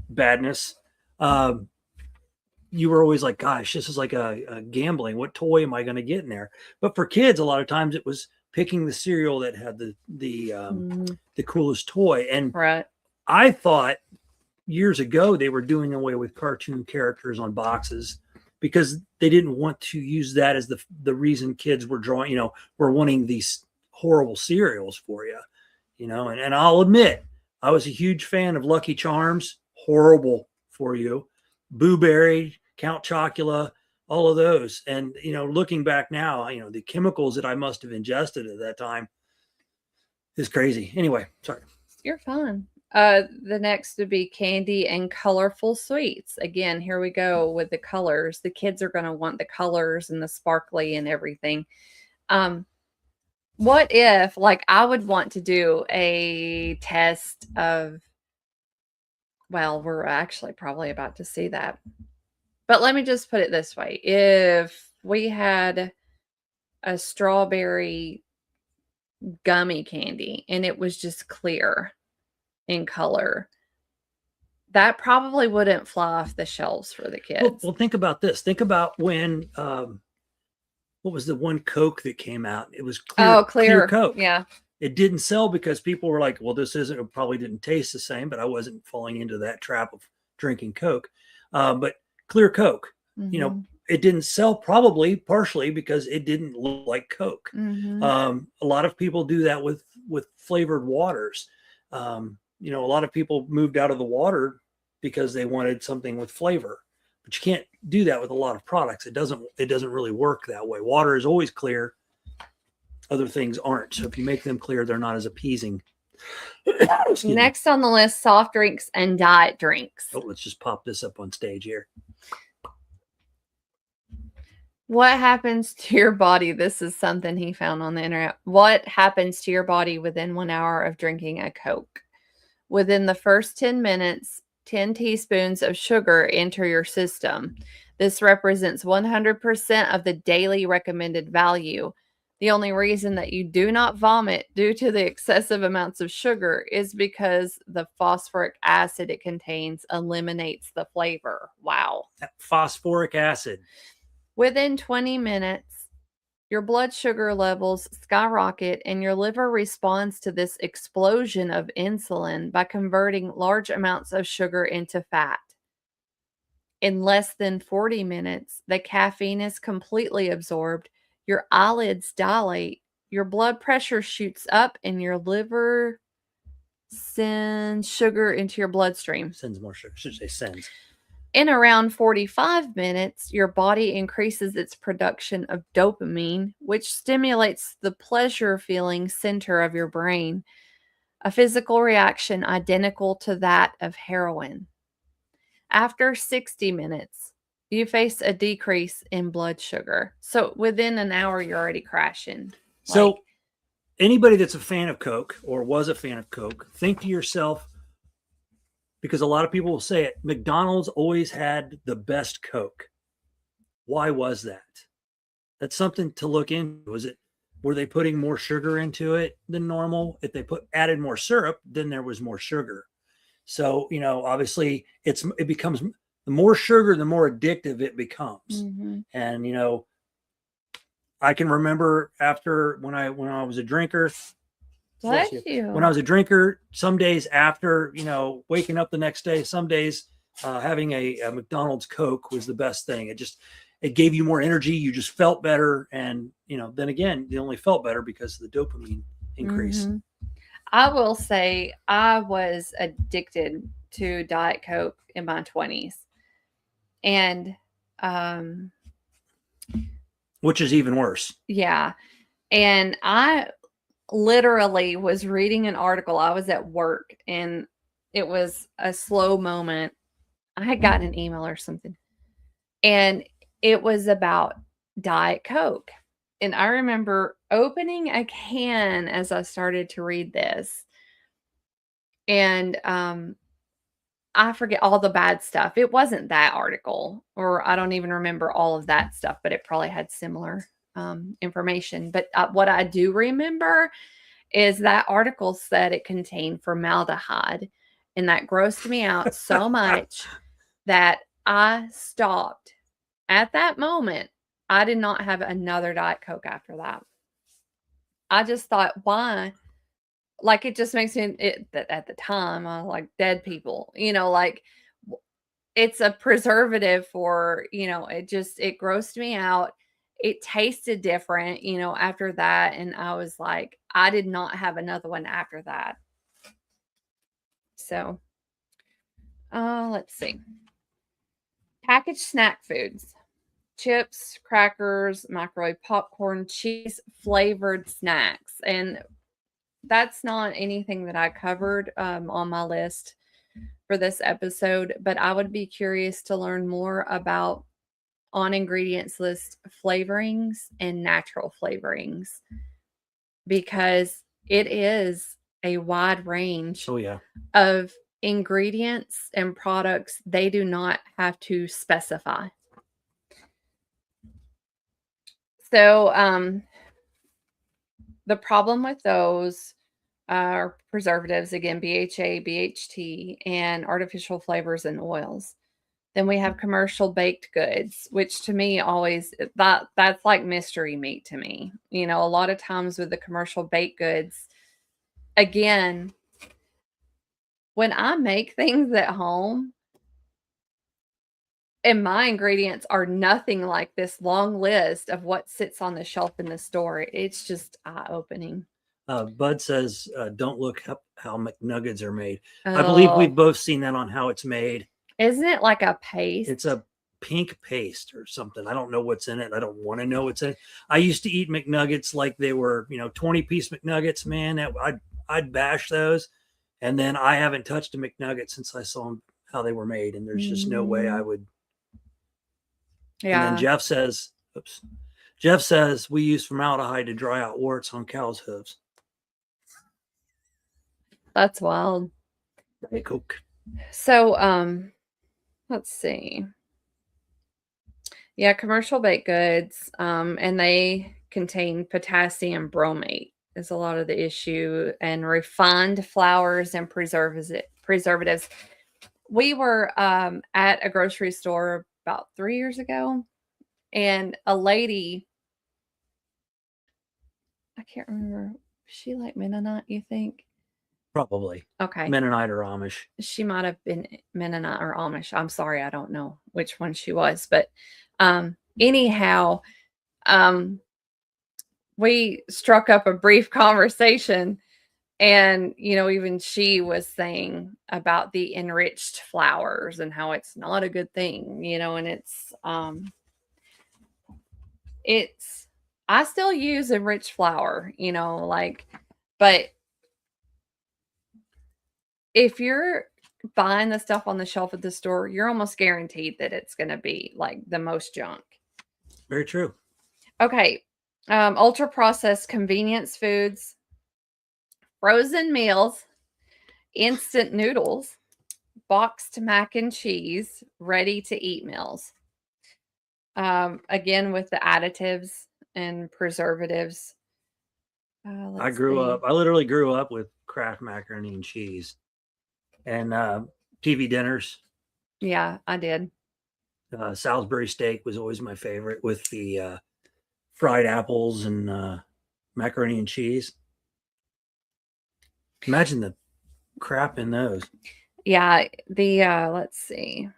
badness. You were always like, gosh, this is like a gambling. What toy am I going to get in there? But for kids, a lot of times it was picking the cereal that had the coolest toy. And right. I thought years ago they were doing away with cartoon characters on boxes because they didn't want to use that as the reason kids were drawing, were wanting these horrible cereals for you, and I'll admit, I was a huge fan of Lucky Charms, horrible for you, Boo Berry, Count Chocula, all of those. And, looking back now, the chemicals that I must have ingested at that time is crazy. Anyway, sorry. You're fine. The next would be candy and colorful sweets. Again, here we go with the colors. The kids are going to want the colors and the sparkly and everything. What if, like, I would want to do a test of, well, we're actually probably about to see that. But let me just put it this way. If we had a strawberry gummy candy and it was just clear in color, that probably wouldn't fly off the shelves for the kids. Well, think about this. Think about when, what was the one Coke that came out? It was clear Coke. Yeah. It didn't sell because people were like, well, it probably didn't taste the same, but I wasn't falling into that trap of drinking Coke. But clear Coke, it didn't sell probably partially because it didn't look like Coke. A lot of people do that with flavored waters. A lot of people moved out of the water because they wanted something with flavor, but you can't do that with a lot of products. It doesn't really work that way. Water is always clear. Other things aren't. So if you make them clear, they're not as appeasing. Next on the list, soft drinks and diet drinks. Oh, let's just pop this up on stage here. What happens to your body? This is something he found on the internet. What happens to your body within 1 hour of drinking a Coke? Within the first 10 minutes, 10 teaspoons of sugar enter your system. This represents 100% of the daily recommended value. The only reason that you do not vomit due to the excessive amounts of sugar is because the phosphoric acid it contains eliminates the flavor. Wow. That phosphoric acid. Within 20 minutes, your blood sugar levels skyrocket and your liver responds to this explosion of insulin by converting large amounts of sugar into fat. In less than 40 minutes, the caffeine is completely absorbed, your eyelids dilate, your blood pressure shoots up, and your liver sends sugar into your bloodstream. Sends more sugar. Should say sends. In around 45 minutes, your body increases its production of dopamine, which stimulates the pleasure-feeling center of your brain, a physical reaction identical to that of heroin. After 60 minutes, you face a decrease in blood sugar. So within an hour, you're already crashing. So anybody that's a fan of Coke or was a fan of Coke, think to yourself, because a lot of people will say it, McDonald's always had the best Coke. Why was that? That's something to look into. Were they putting more sugar into it than normal? If they added more syrup, then there was more sugar. So, obviously it becomes the more sugar, the more addictive it becomes. Mm-hmm. And I can remember after when I was a drinker. Bless you. When I was a drinker, some days after, waking up the next day, some days having a McDonald's Coke was the best thing. It gave you more energy. You just felt better. And, then again, you only felt better because of the dopamine increase. Mm-hmm. I will say I was addicted to Diet Coke in my 20s. And, which is even worse. Yeah. And I literally was reading an article. I was at work and it was a slow moment. I had gotten an email or something, and it was about Diet Coke. And I remember opening a can as I started to read this. And I forget all the bad stuff. It wasn't that article, or I don't even remember all of that stuff, but it probably had similar information. But what I do remember is that article said it contained formaldehyde, and that grossed me out so much that I stopped. At that moment, I did not have another Diet Coke after that. I just thought, why? Like, it just makes me, at the time, I was like, dead people, like, it's a preservative for, it grossed me out. It tasted different, after that. And I was like, I did not have another one after that. So, let's see. Packaged snack foods, chips, crackers, microwave popcorn, cheese flavored snacks. And that's not anything that I covered on my list for this episode, but I would be curious to learn more about on ingredients list flavorings and natural flavorings, because it is a wide range of ingredients and products they do not have to specify. So the problem with those are preservatives, again, BHA, BHT, and artificial flavors and oils. Then we have commercial baked goods, which to me always, that's like mystery meat to me. A lot of times with the commercial baked goods, again, when I make things at home and my ingredients are nothing like this long list of what sits on the shelf in the store, it's just eye-opening. Bud says, don't look up how McNuggets are made. I believe we've both seen that on How It's Made. Isn't it like a paste? It's a pink paste or something. I don't know what's in it. I don't want to know what's in it. I used to eat McNuggets like they were, 20-piece McNuggets, man. I'd bash those. And then I haven't touched a McNugget since I saw them, how they were made. And there's just no way I would. Yeah. And then Jeff says we use formaldehyde to dry out warts on cows' hooves. That's wild. Hey, Coke. So, let's see. Yeah, commercial baked goods, and they contain potassium bromate is a lot of the issue, and refined flours and preservatives. We were at a grocery store about 3 years ago, and a lady, I can't remember, was she like Mennonite, you think? Probably. Okay. Mennonite or Amish. She might have been Mennonite or Amish. I'm sorry, I don't know which one she was. But anyhow, we struck up a brief conversation. And, even she was saying about the enriched flours and how it's not a good thing, and I still use enriched flour, but if you're buying the stuff on the shelf at the store, you're almost guaranteed that it's going to be like the most junk. Very true. Okay. Ultra processed convenience foods, frozen meals, instant noodles, boxed mac and cheese, ready to eat meals. Again, with the additives and preservatives. I literally grew up with Kraft macaroni and cheese and TV dinners. Yeah, I did. Salisbury steak was always my favorite with the fried apples and macaroni and cheese. Imagine the crap in those. Yeah, let's see.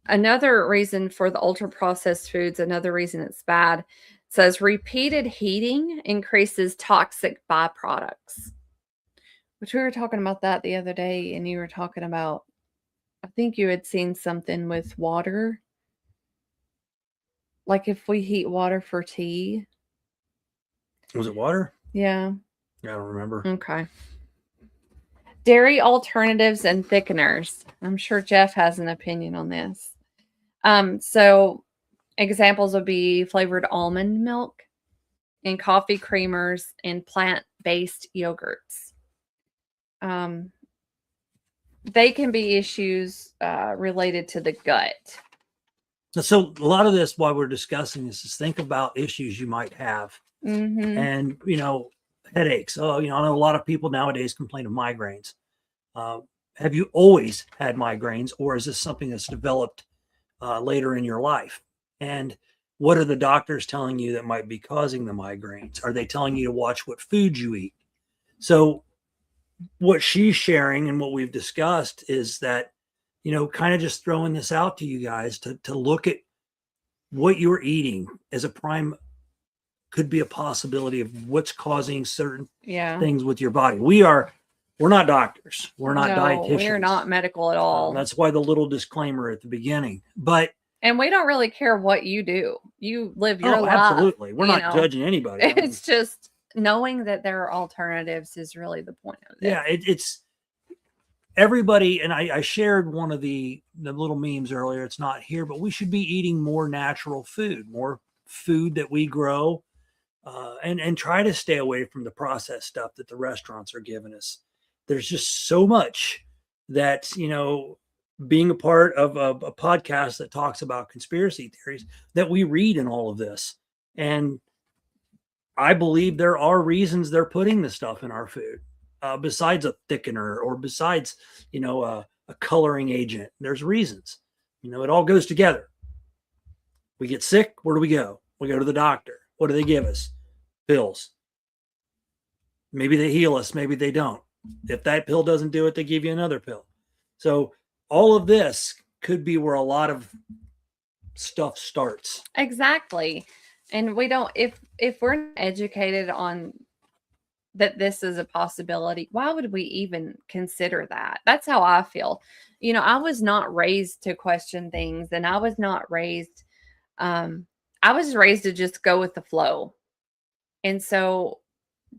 Another reason for the ultra processed foods, another reason it's bad, says repeated heating increases toxic byproducts. Which we were talking about that the other day, and you were talking about, I think you had seen something with water. Like if we heat water for tea. Was it water? Yeah. I don't remember. Okay. Dairy alternatives and thickeners. I'm sure Jeff has an opinion on this. So examples would be flavored almond milk and coffee creamers and plant-based yogurts. They can be issues related to the gut. So a lot of this, while we're discussing this, is think about issues you might have. Mm-hmm. And, headaches. Oh, I know a lot of people nowadays complain of migraines. Have you always had migraines, or is this something that's developed later in your life? And what are the doctors telling you that might be causing the migraines? Are they telling you to watch what foods you eat? So what she's sharing and what we've discussed is that, kind of just throwing this out to you guys to look at what you're eating as a prime could be a possibility of what's causing certain things with your body. We're not doctors. We're not dietitians. We're not medical at all. That's why the little disclaimer at the beginning. And we don't really care what you do. You live your life. Absolutely. We're not judging anybody. It's just knowing that there are alternatives is really the point of it. Yeah, it's everybody. And I shared one of the little memes earlier. It's not here, but we should be eating more natural food, more food that we grow, and try to stay away from the processed stuff that the restaurants are giving us. There's just so much that, being a part of a podcast that talks about conspiracy theories, that we read in all of this. And I believe there are reasons they're putting this stuff in our food, besides a thickener or besides, a coloring agent. There's reasons, it all goes together. We get sick. Where do we go? We go to the doctor. What do they give us? Pills. Maybe they heal us. Maybe they don't. If that pill doesn't do it, they give you another pill. So all of this could be where a lot of stuff starts. Exactly. And we don't, if we're not educated on that this is a possibility, why would we even consider that? That's how I feel. I was not raised to question things, and I was not raised, I was raised to just go with the flow. And so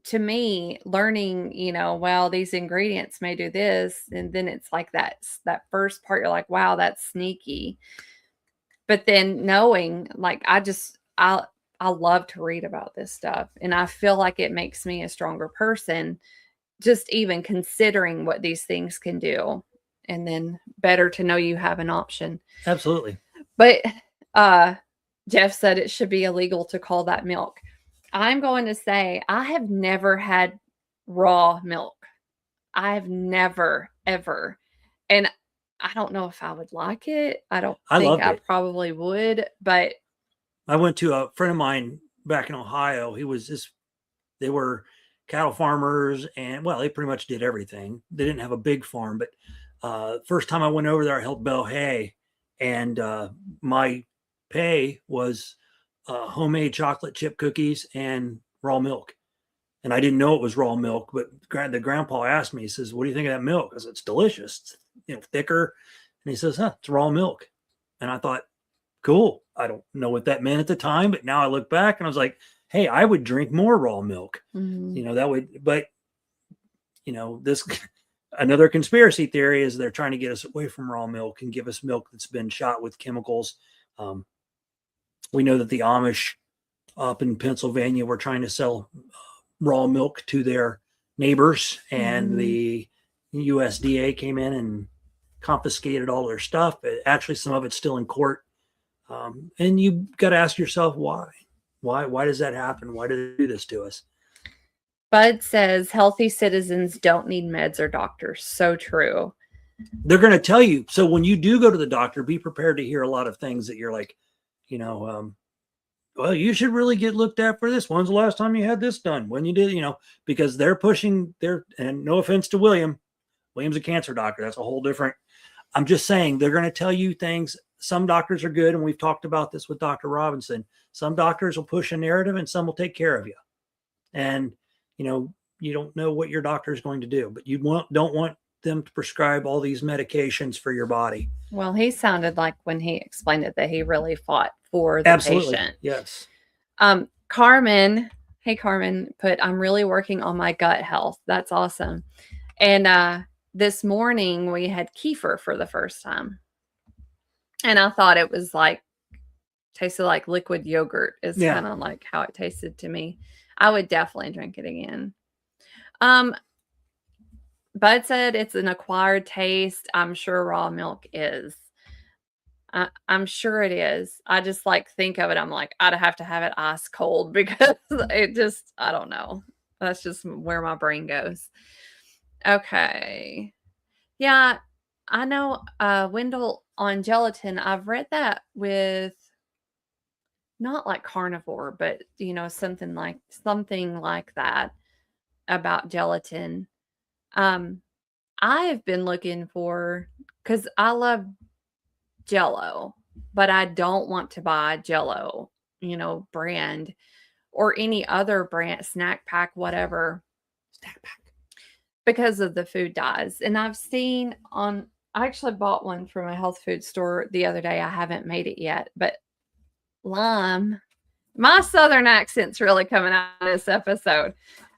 to me, learning, well, these ingredients may do this, and then it's like that first part, you're like, wow, that's sneaky. But then knowing, like, I love to read about this stuff, and I feel like it makes me a stronger person, just even considering what these things can do. And then better to know you have an option. Absolutely. But Jeff said it should be illegal to call that milk. I'm going to say I have never had raw milk. I've never, ever. And I don't know if I would like it. I think I probably would, but I went to a friend of mine back in Ohio. They were cattle farmers, and they pretty much did everything. They didn't have a big farm, but first time I went over there, I helped bale hay, and my pay was homemade chocolate chip cookies and raw milk. And I didn't know it was raw milk, but the grandpa asked me, he says, "What do you think of that milk?" I said, "It's delicious. It's, thicker." And he says, "It's raw milk." And I thought, cool. I don't know what that meant at the time, but now I look back and I was like, hey, I would drink more raw milk. Mm-hmm. That would, but this another conspiracy theory is they're trying to get us away from raw milk and give us milk that's been shot with chemicals. We know that the Amish up in Pennsylvania were trying to sell raw milk to their neighbors, and the USDA came in and confiscated all their stuff. But actually, some of it's still in court. And you got to ask yourself why. Why does that happen? Why do they do this to us? Bud says healthy citizens don't need meds or doctors. So true. They're going to tell you. So when you do go to the doctor, be prepared to hear a lot of things that you're like, well, you should really get looked at for this. When's the last time you had this done? When you did, because they're pushing and no offense to William's a cancer doctor. That's a whole different, I'm just saying they're going to tell you things. Some doctors are good. And we've talked about this with Dr. Robinson. Some doctors will push a narrative and some will take care of you. And, you don't know what your doctor is going to do, but you don't want them to prescribe all these medications for your body. Well, he sounded like when he explained it that he really fought for the patient. Yes. Carmen, hey Carmen, I'm really working on my gut health. That's awesome. And this morning we had kefir for the first time. And I thought it was tasted like liquid yogurt is kind of like how it tasted to me. I would definitely drink it again. Bud said it's an acquired taste. I'm sure raw milk is. I'm sure it is. I just think of it. I'm like, I'd have to have it ice cold because I don't know. That's just where my brain goes. Okay. Yeah, I know, Wendell, on gelatin, I've read that with not like carnivore, but something like that about gelatin. I've been looking for, because I love Jell-O, but I don't want to buy Jell-O, brand or any other brand, snack pack, whatever, because of the food dyes. And I've seen I actually bought one from a health food store the other day. I haven't made it yet, but lime, my Southern accent's really coming out of this episode.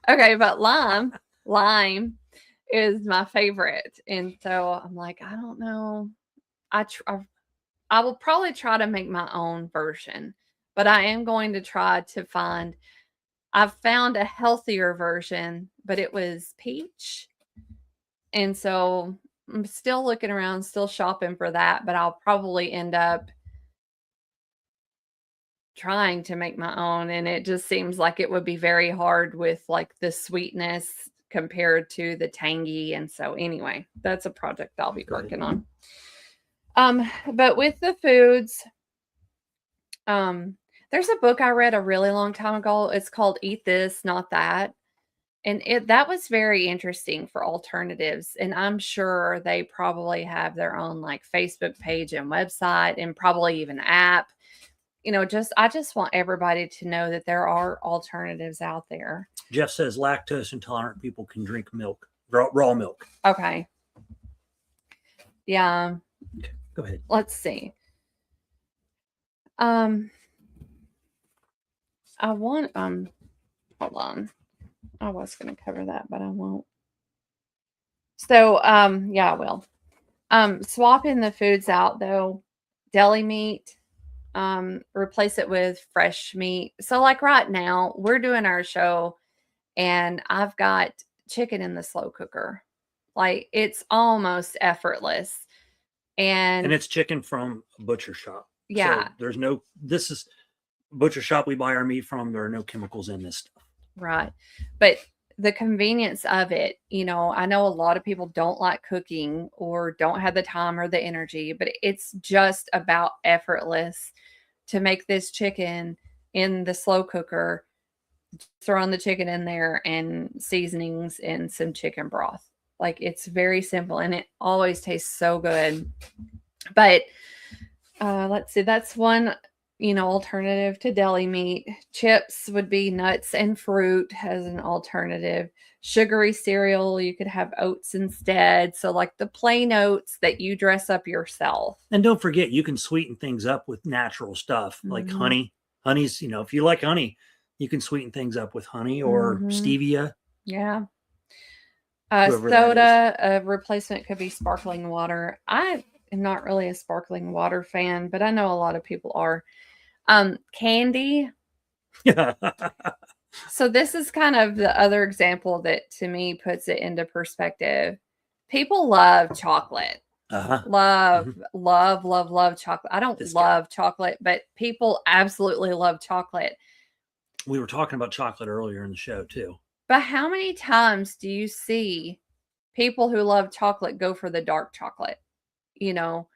Okay, but lime is my favorite. And so I'm like, I don't know. I will probably try to make my own version, but I am going to try to I've found a healthier version, but it was peach. And so I'm still looking around, still shopping for that, but I'll probably end up trying to make my own. And it just seems like it would be very hard with the sweetness compared to the tangy. And so anyway, that's a project I'll be working on. But with the foods, there's a book I read a really long time ago. It's called Eat This, Not That. And that was very interesting for alternatives. And I'm sure they probably have their own Facebook page and website and probably even app. I just want everybody to know that there are alternatives out there. Jeff says lactose intolerant people can drink milk, raw milk. Okay. Yeah. Okay, go ahead. Let's see. I want, hold on. I was going to cover that, but I won't. So, yeah, I will. Swapping the foods out though, deli meat, replace it with fresh meat. So right now we're doing our show and I've got chicken in the slow cooker. It's almost effortless. And it's chicken from a butcher shop. Yeah. So this is butcher shop we buy our meat from. There are no chemicals in this stuff. Right. But the convenience of it, I know a lot of people don't like cooking or don't have the time or the energy, but it's just about effortless to make this chicken in the slow cooker, throwing the chicken in there and seasonings and some chicken broth. It's very simple and it always tastes so good. But let's see, that's one, alternative to deli meat. Chips would be nuts and fruit as an alternative. Sugary cereal, you could have oats instead. So the plain oats that you dress up yourself. And don't forget, you can sweeten things up with natural stuff like honey. Honey's, if you like honey, you can sweeten things up with honey or stevia. Yeah. Soda, a replacement could be sparkling water. I am not really a sparkling water fan, but I know a lot of people are. Candy. So this is kind of the other example that to me puts it into perspective. People love chocolate. Love chocolate. I don't love chocolate, but people absolutely love chocolate. We were talking about chocolate earlier in the show too. But how many times do you see People who love chocolate go for the dark chocolate. You know,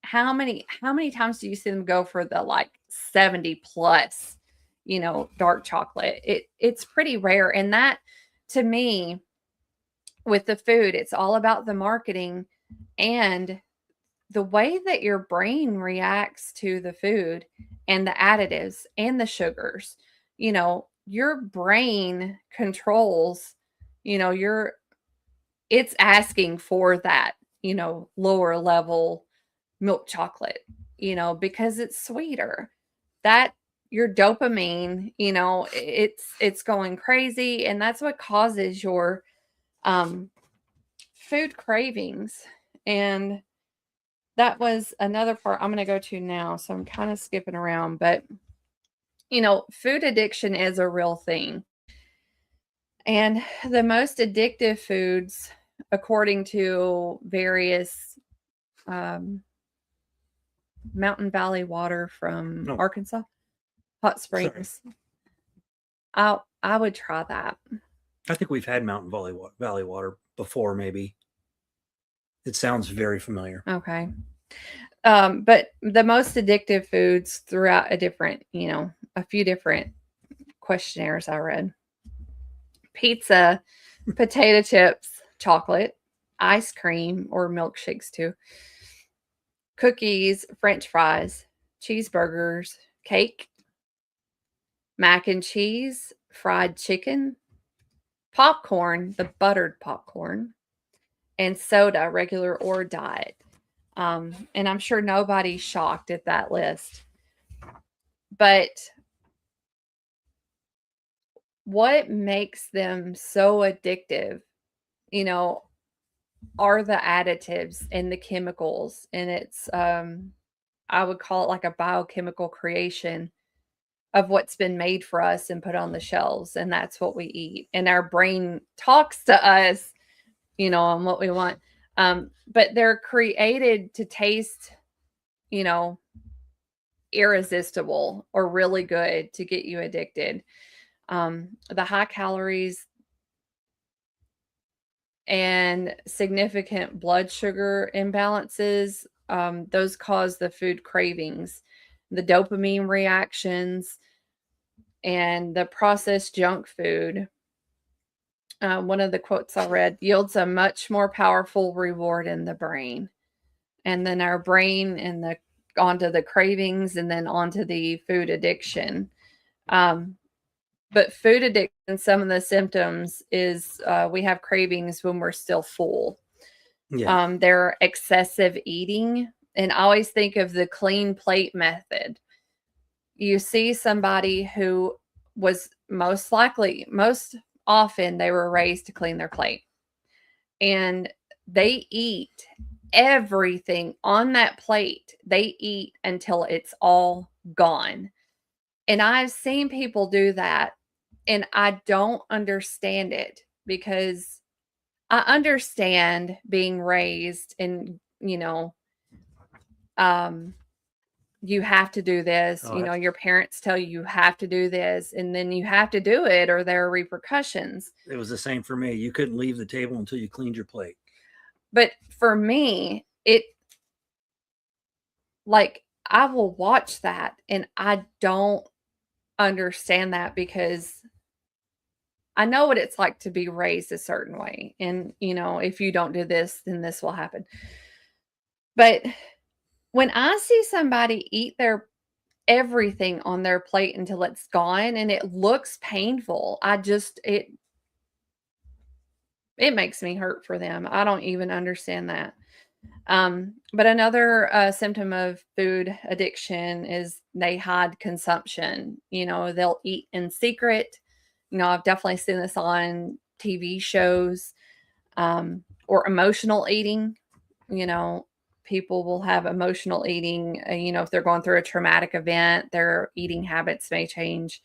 how many times do you see them go for the like 70 plus, dark chocolate? It's pretty rare. And that, to me, with the food, it's all about the marketing and the way that your brain reacts to the food and the additives and the sugars. Your brain controls, your it's asking for that, lower level milk chocolate, because it's sweeter. That your dopamine, it's going crazy, and that's what causes your food cravings. And that was another part I'm going to go to now. So I'm kind of skipping around, but food addiction is a real thing. And the most addictive foods, according to various Mountain Valley water from Arkansas, hot springs. Sorry. I would try that. I think we've had Mountain Valley water before, maybe. It sounds very familiar. Okay. But the most addictive foods throughout a few different questionnaires I read: pizza, potato chips, chocolate, ice cream or milkshakes too, cookies, French fries, cheeseburgers, cake, mac and cheese, fried chicken, popcorn, the buttered popcorn, and soda, regular or diet. And I'm sure nobody's shocked at that list. But what makes them so addictive, are the additives and the chemicals. And it's, I would call it like a biochemical creation of what's been made for us and put on the shelves. And that's what we eat. And our brain talks to us, on what we want. But they're created to taste, irresistible or really good to get you addicted. The high calories and significant blood sugar imbalances, those cause the food cravings, the dopamine reactions, and the processed junk food. One of the quotes I read yields a much more powerful reward in the brain. And then our brain and onto the cravings, and then onto the food addiction. But food addiction, some of the symptoms is we have cravings when we're still full. Yeah. They're excessive eating. And I always think of the clean plate method. You see somebody who was most often they were raised to clean their plate. And they eat everything on that plate. They eat until it's all gone. And I've seen people do that, and I don't understand it, because I understand being raised and, you have to do this, your parents tell you have to do this, and then you have to do it or there are repercussions. It was the same for me. You couldn't leave the table until you cleaned your plate. But for me, I will watch that and I don't understand that, because I know what it's like to be raised a certain way. And, if you don't do this, then this will happen. But when I see somebody eat everything on their plate until it's gone and it looks painful, it makes me hurt for them. I don't even understand that. But another symptom of food addiction is they hide consumption. They'll eat in secret. I've definitely seen this on TV shows, or emotional eating. People will have emotional eating. If they're going through a traumatic event, their eating habits may change.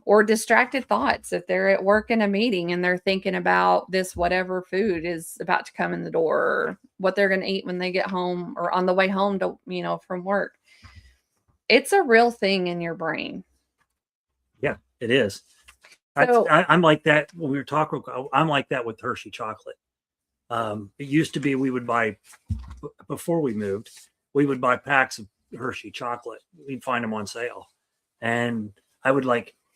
Or distracted thoughts. If they're at work in a meeting and they're thinking about this, whatever food is about to come in the door, or what they're going to eat when they get home or on the way home to, from work. It's a real thing in your brain. Yeah, it is. So, I'm like that when we were talking. I'm like that with Hershey chocolate. It used to be we would buy, before we moved, we would buy packs of Hershey chocolate. We'd find them on sale. And I would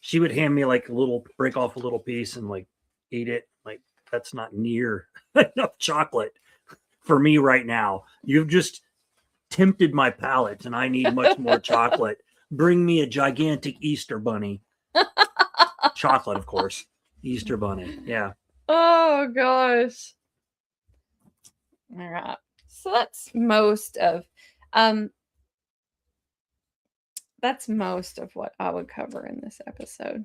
she would hand me like break off a little piece and like eat it. Like, that's not near enough chocolate for me right now. You've just tempted my palate and I need much more chocolate. Bring me a gigantic Easter bunny. Chocolate, of course. Easter bunny. Yeah. Oh gosh. All right. So that's most of what I would cover in this episode.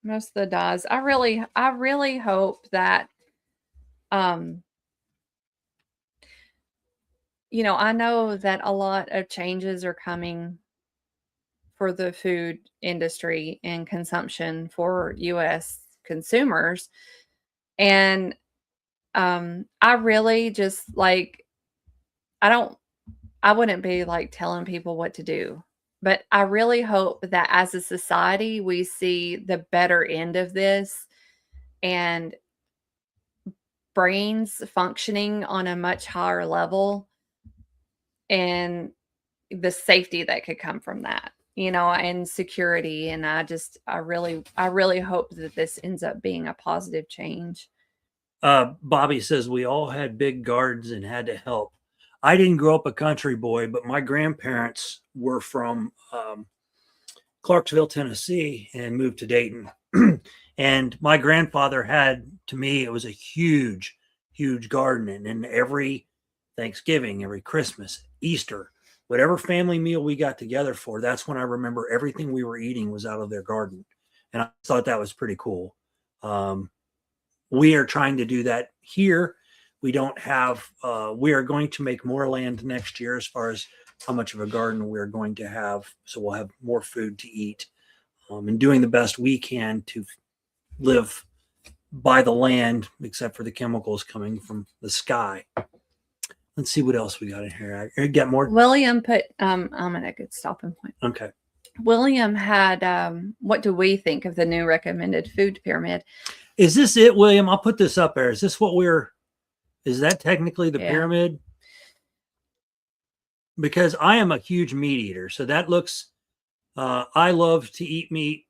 Most of the dyes. I really hope that I know that a lot of changes are coming for the food industry and consumption for US consumers. And I really just I wouldn't be like telling people what to do, but I really hope that as a society, we see the better end of this and brains functioning on a much higher level and the safety that could come from that, and security. And I really hope that this ends up being a positive change. Bobby says we all had big gardens and had to help. I didn't grow up a country boy, but my grandparents were from Clarksville, Tennessee, and moved to Dayton. And my grandfather had, to me, it was a huge, huge garden. And every Thanksgiving, every Christmas, Easter, whatever family meal we got together for, that's when I remember everything we were eating was out of their garden. And I thought that was pretty cool. We are trying to do that here. We don't have, we are going to make more land next year as far as how much of a garden we're going to have. So we'll have more food to eat, and doing the best we can to live by the land, except for the chemicals coming from the sky. Let's see what else we got in here. I get more. William put, I'm at a good stopping point. Okay. William had, what do we think of the new recommended food pyramid? Is this it, William? I'll put this up there. Is this what is that technically the pyramid? Because I am a huge meat eater. So that looks, I love to eat meat.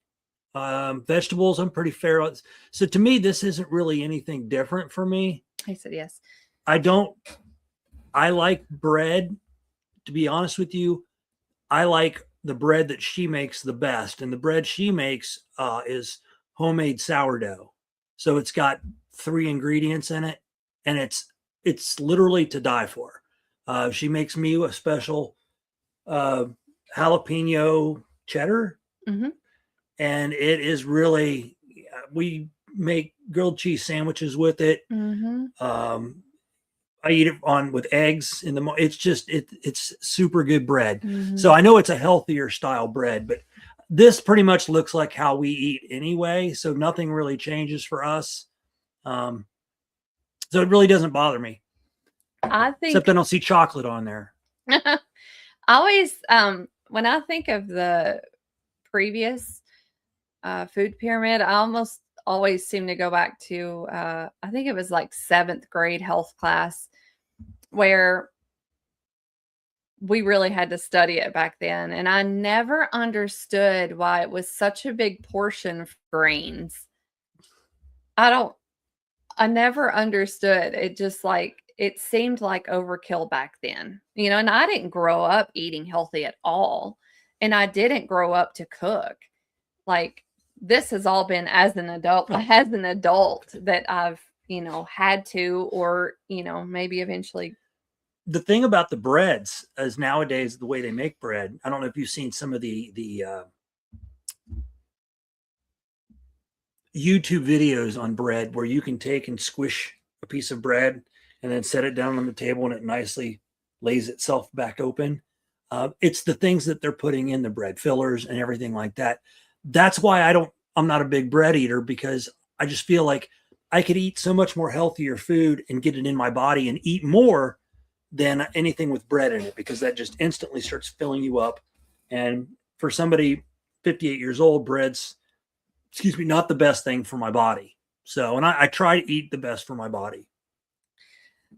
Vegetables, I'm pretty fair. So to me, this isn't really anything different for me. He said yes. I like bread. To be honest with you, I like the bread that she makes the best. And the bread she makes is homemade sourdough. So it's got 3 ingredients in it, and it's literally to die for. She makes me a special jalapeno cheddar. Mm-hmm. And it is really, we make grilled cheese sandwiches with it. Mm-hmm. I eat it with eggs in the morning. It's just, it's super good bread. Mm-hmm. So I know it's a healthier style bread, but this pretty much looks like how we eat anyway. So nothing really changes for us. So it really doesn't bother me. I think, except I don't see chocolate on there. I always, when I think of the previous food pyramid, I almost always seem to go back to, I think it was like 7th grade health class, where we really had to study it back then. And I never understood why it was such a big portion of grains. I never understood. It just it seemed like overkill back then, and I didn't grow up eating healthy at all. And I didn't grow up to cook. This has all been as an adult that I've, had to, or, maybe eventually. The thing about the breads is nowadays the way they make bread. I don't know if you've seen some of the YouTube videos on bread where you can take and squish a piece of bread and then set it down on the table and it nicely lays itself back open. It's the things that they're putting in the bread, fillers and everything like that. That's why I'm not a big bread eater, because I just feel like I could eat so much more healthier food and get it in my body and eat more than anything with bread in it, because that just instantly starts filling you up. And for somebody 58 years old, bread's, not the best thing for my body. So, and I try to eat the best for my body.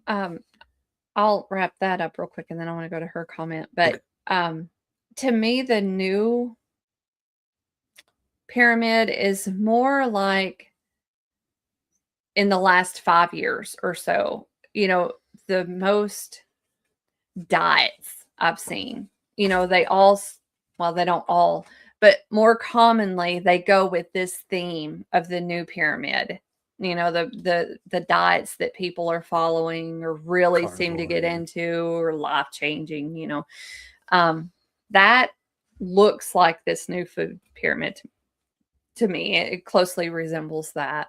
I'll wrap that up real quick and then I want to go to her comment. But to me, the new pyramid is more like in the last 5 years or so, the most diets I've seen, they all, well, they don't all, but more commonly they go with this theme of the new pyramid. The diets that people are following or really seem to get into or life changing, that looks like this new food pyramid to me. It closely resembles that.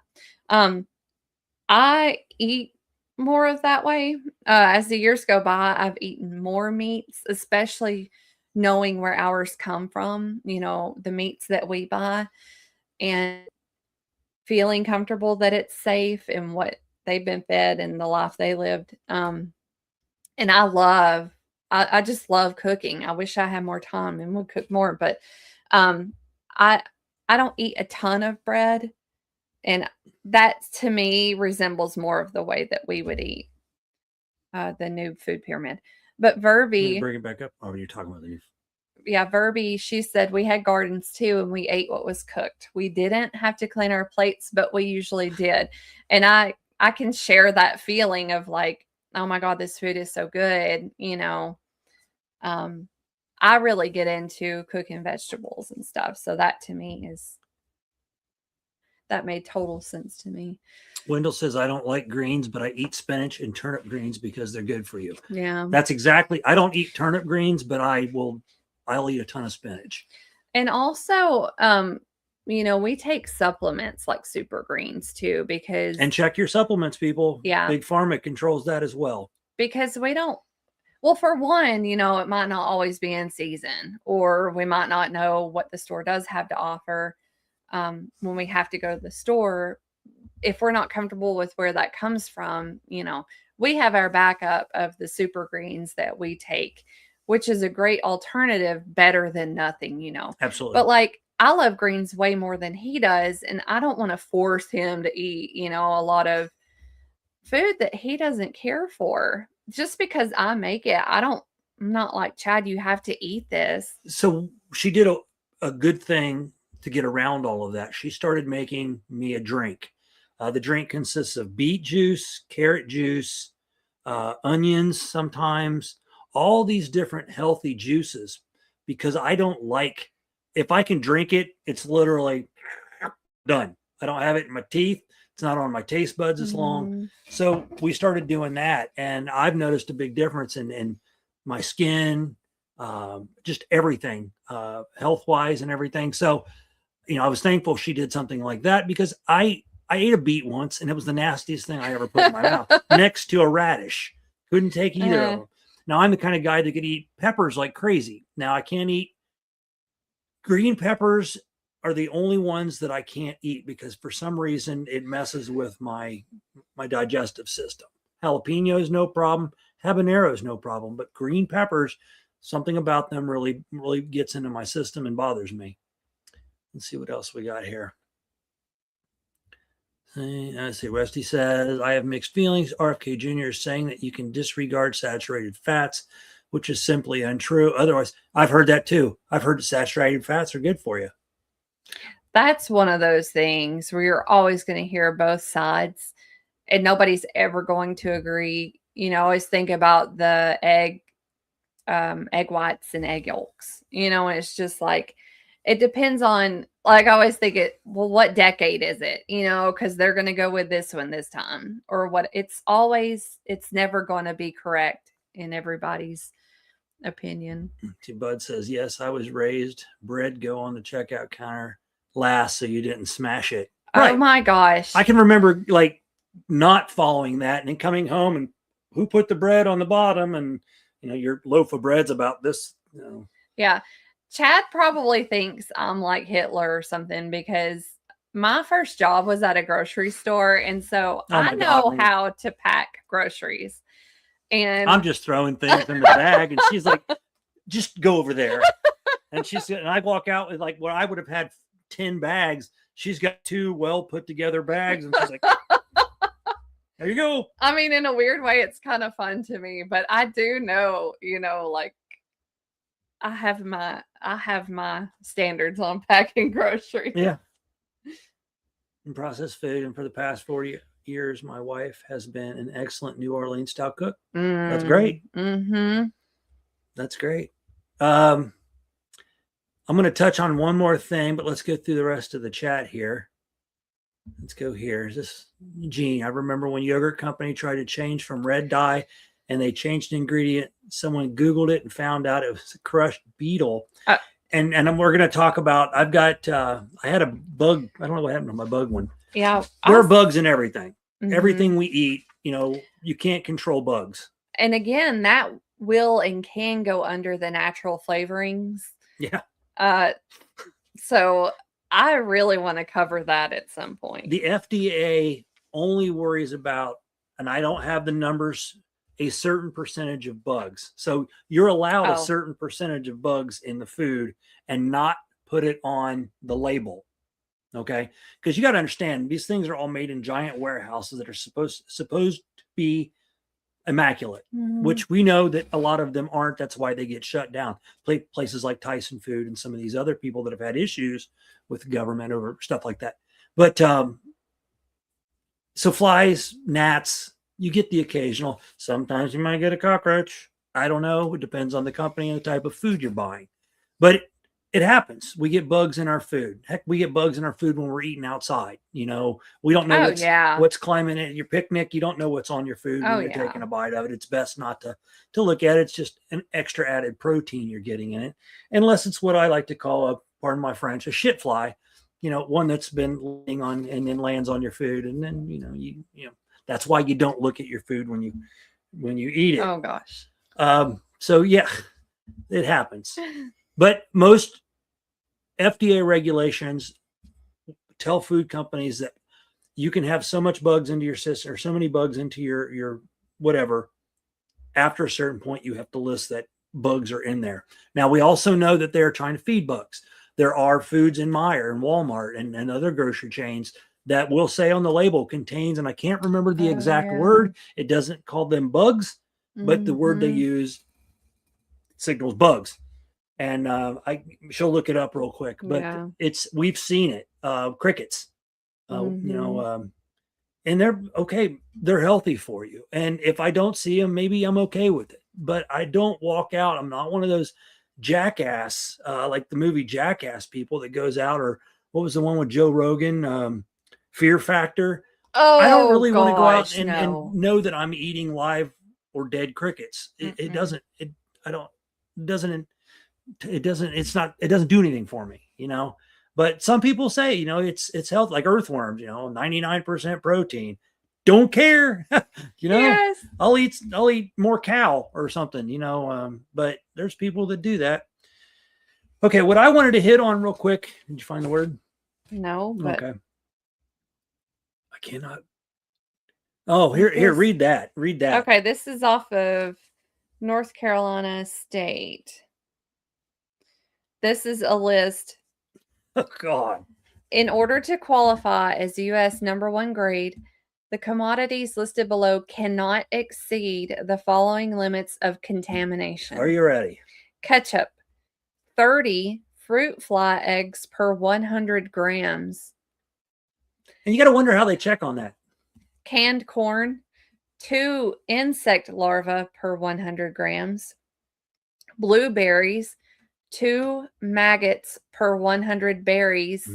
I eat more of that way. As the years go by, I've eaten more meats, especially knowing where ours come from, the meats that we buy, and feeling comfortable that it's safe and what they've been fed and the life they lived. And I just love cooking. I wish I had more time and would cook more, but I don't eat a ton of bread, and that to me resembles more of the way that we would eat the new food pyramid. But Verby, bring it back up. Oh, you're talking about the new. Yeah, Verby, she said we had gardens too, and we ate what was cooked. We didn't have to clean our plates, but we usually did. And I can share that feeling of like, oh my God, this food is so good. I really get into cooking vegetables and stuff. So that to me that made total sense to me. Wendell says, I don't like greens, but I eat spinach and turnip greens because they're good for you. Yeah. That's exactly. I don't eat turnip greens, but I'll eat a ton of spinach. And also, we take supplements like super greens too, because. And check your supplements, people. Yeah. Big Pharma controls that as well. Because we don't. Well, for one, it might not always be in season, or we might not know what the store does have to offer when we have to go to the store. If we're not comfortable with where that comes from, we have our backup of the super greens that we take, which is a great alternative, better than nothing, Absolutely. But like, I love greens way more than he does, and I don't want to force him to eat, a lot of food that he doesn't care for. Just because I make it, I'm not like, Chad, you have to eat this. So she did a good thing to get around all of that. She started making me a drink. The drink consists of beet juice, carrot juice, onions sometimes, all these different healthy juices, because I don't like, if I can drink it, it's literally done. I don't have it in my teeth. It's not on my taste buds as long. So we started doing that, and I've noticed a big difference in my skin, just everything, health-wise and everything. So, I was thankful she did something like that, because I ate a beet once, and it was the nastiest thing I ever put in my mouth, next to a radish. Couldn't take either of them. Now, I'm the kind of guy that could eat peppers like crazy. Now, I can't eat green peppers. Are the only ones that I can't eat, because for some reason it messes with my digestive system. Jalapenos, no problem. Habaneros, no problem. But green peppers, something about them really, really gets into my system and bothers me. Let's see what else we got here. Let's see. Rusty says, I have mixed feelings. RFK Jr. is saying that you can disregard saturated fats, which is simply untrue. Otherwise, I've heard that too. I've heard that saturated fats are good for you. That's one of those things where you're always going to hear both sides, and nobody's ever going to agree. Always think about the egg whites and egg yolks, and it's just like, it depends on, like, I always think what decade is it, because they're going to go with this one this time, or what. It's never going to be correct in everybody's opinion. Bud says, yes, I was raised bread go on the checkout counter last, so you didn't smash it. Right. Oh my gosh. I can remember like not following that and then coming home and who put the bread on the bottom, and your loaf of bread's about this. Yeah. Chad probably thinks I'm like Hitler or something, because my first job was at a grocery store, and so I know how to pack groceries. And I'm just throwing things in the bag, and she's like, just go over there. And I walk out with like, where I would have had 10 bags, she's got 2 well put together bags, and she's like, There you go. I mean, in a weird way, it's kind of fun to me, but I do know, like I have my standards on packing groceries. Yeah. In processed food, and for the past 40 years, my wife has been an excellent New Orleans style cook. That's great. Mm-hmm. That's great. I'm going to touch on one more thing, but let's go through the rest of the chat here. Let's go here. This Gene, I remember when yogurt company tried to change from red dye and they changed an ingredient. Someone Googled it and found out it was a crushed beetle. And we're going to talk about, I've got, I had a bug. I don't know what happened to my bug one. Yeah. There are bugs in everything. Mm-hmm. Everything we eat, you can't control bugs. And again, that will and can go under the natural flavorings. Yeah. So I really want to cover that at some point. The FDA only worries about, and I don't have the numbers, a certain percentage of bugs. So you're allowed a certain percentage of bugs in the food and not put it on the label. Okay. Because you got to understand, these things are all made in giant warehouses that are supposed to be immaculate, which we know that a lot of them aren't. That's why they get shut down. Places like Tyson Food and some of these other people that have had issues with government over stuff like that. But so flies, gnats, you get the occasional. Sometimes you might get a cockroach. I don't know. It depends on the company and the type of food you're buying. But it happens. We get bugs in our food. Heck, we get bugs in our food when we're eating outside. We don't know what's climbing at your picnic. You don't know what's on your food when you're taking a bite of it. It's best not to look at it. It's just an extra added protein you're getting in it. Unless it's what I like to call pardon my French, a shit fly, one that's been laying on and then lands on your food. And then, you that's why you don't look at your food when you eat it. Oh gosh. So yeah, it happens. But most FDA regulations tell food companies that you can have so much bugs into your system or so many bugs into your whatever. After a certain point, you have to list that bugs are in there. Now, we also know that they're trying to feed bugs. There are foods in Meijer and Walmart and other grocery chains that will say on the label contains, and I can't remember the exact word. It doesn't call them bugs, but the word they use signals bugs. And she'll look it up real quick, but we've seen it. Crickets, and they're okay. They're healthy for you. And if I don't see them, maybe I'm okay with it, but I don't walk out. I'm not one of those jackass, like the movie Jackass people that goes out, or what was the one with Joe Rogan? Fear Factor. Oh, I don't really want to go out and know that I'm eating live or dead crickets. It doesn't do anything for me, but some people say, it's health, like earthworms, 99% protein. Don't care. Yes. I'll eat more cow or something, but there's people that do that. Okay. What I wanted to hit on real quick. Did you find the word? No, but okay. I cannot. Oh, here, read that. Okay. This is off of North Carolina State. This is a list. Oh, God. In order to qualify as U.S. #1 grade, the commodities listed below cannot exceed the following limits of contamination. Are you ready? Ketchup, 30 fruit fly eggs per 100 grams. And you got to wonder how they check on that. Canned corn, 2 insect larvae per 100 grams. Blueberries, 2 maggots per 100 berries.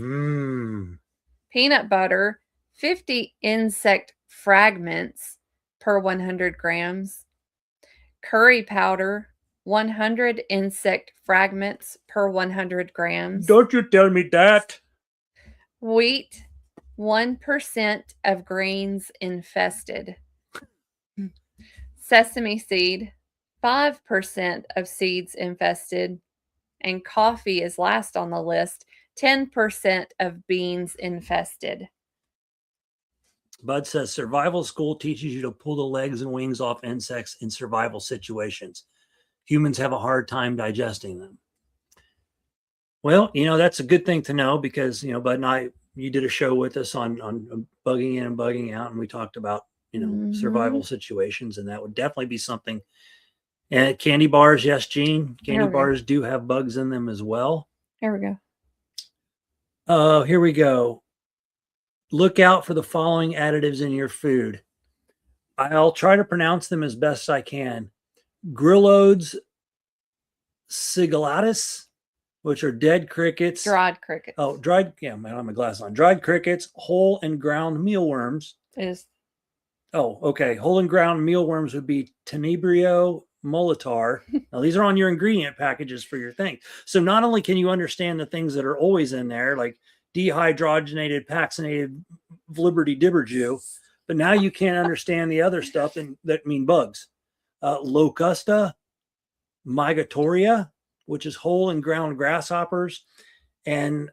Peanut butter, 50 insect fragments per 100 grams. Curry powder, 100 insect fragments per 100 grams. Don't you tell me that. Wheat, 1% of grains infested. Sesame seed, 5% of seeds infested. And coffee is last on the list, 10% of beans infested. Bud says survival school teaches you to pull the legs and wings off insects in survival situations. Humans have a hard time digesting them. Well, that's a good thing to know because, Bud and I, you did a show with us on bugging in and bugging out, and we talked about survival situations. And that would definitely be something. And candy bars, yes, Gene, candy bars do have bugs in them as well. There we go. Here we go. Look out for the following additives in your food. I'll try to pronounce them as best I can. Grillodes sigillatus, which are dead crickets. Dried crickets. Oh, dried. Yeah, I have my glasses on. Dried crickets, whole and ground mealworms. Oh, okay. Whole and ground mealworms would be Tenebrio molitor. Now, these are on your ingredient packages for your thing. So not only can you understand the things that are always in there, like dehydrogenated, paxinated, Liberty Dibberjew, but now you can't understand the other stuff that mean bugs. Locusta migatoria, which is whole and ground grasshoppers, and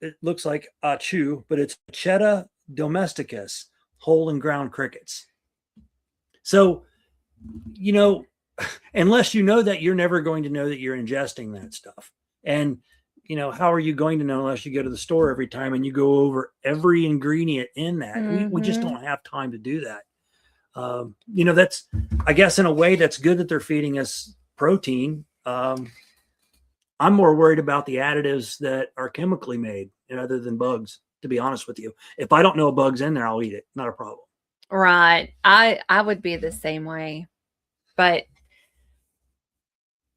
it looks like achu, but it's Chetta domesticus, whole and ground crickets. So, unless you know that, you're never going to know that you're ingesting that stuff. And how are you going to know unless you go to the store every time and you go over every ingredient in that? We just don't have time to do that. That's, I guess, in a way, that's good that they're feeding us protein. I'm more worried about the additives that are chemically made other than bugs, to be honest with you. If I don't know a bug's in there, I'll eat it. Not a problem. Right. I would be the same way. But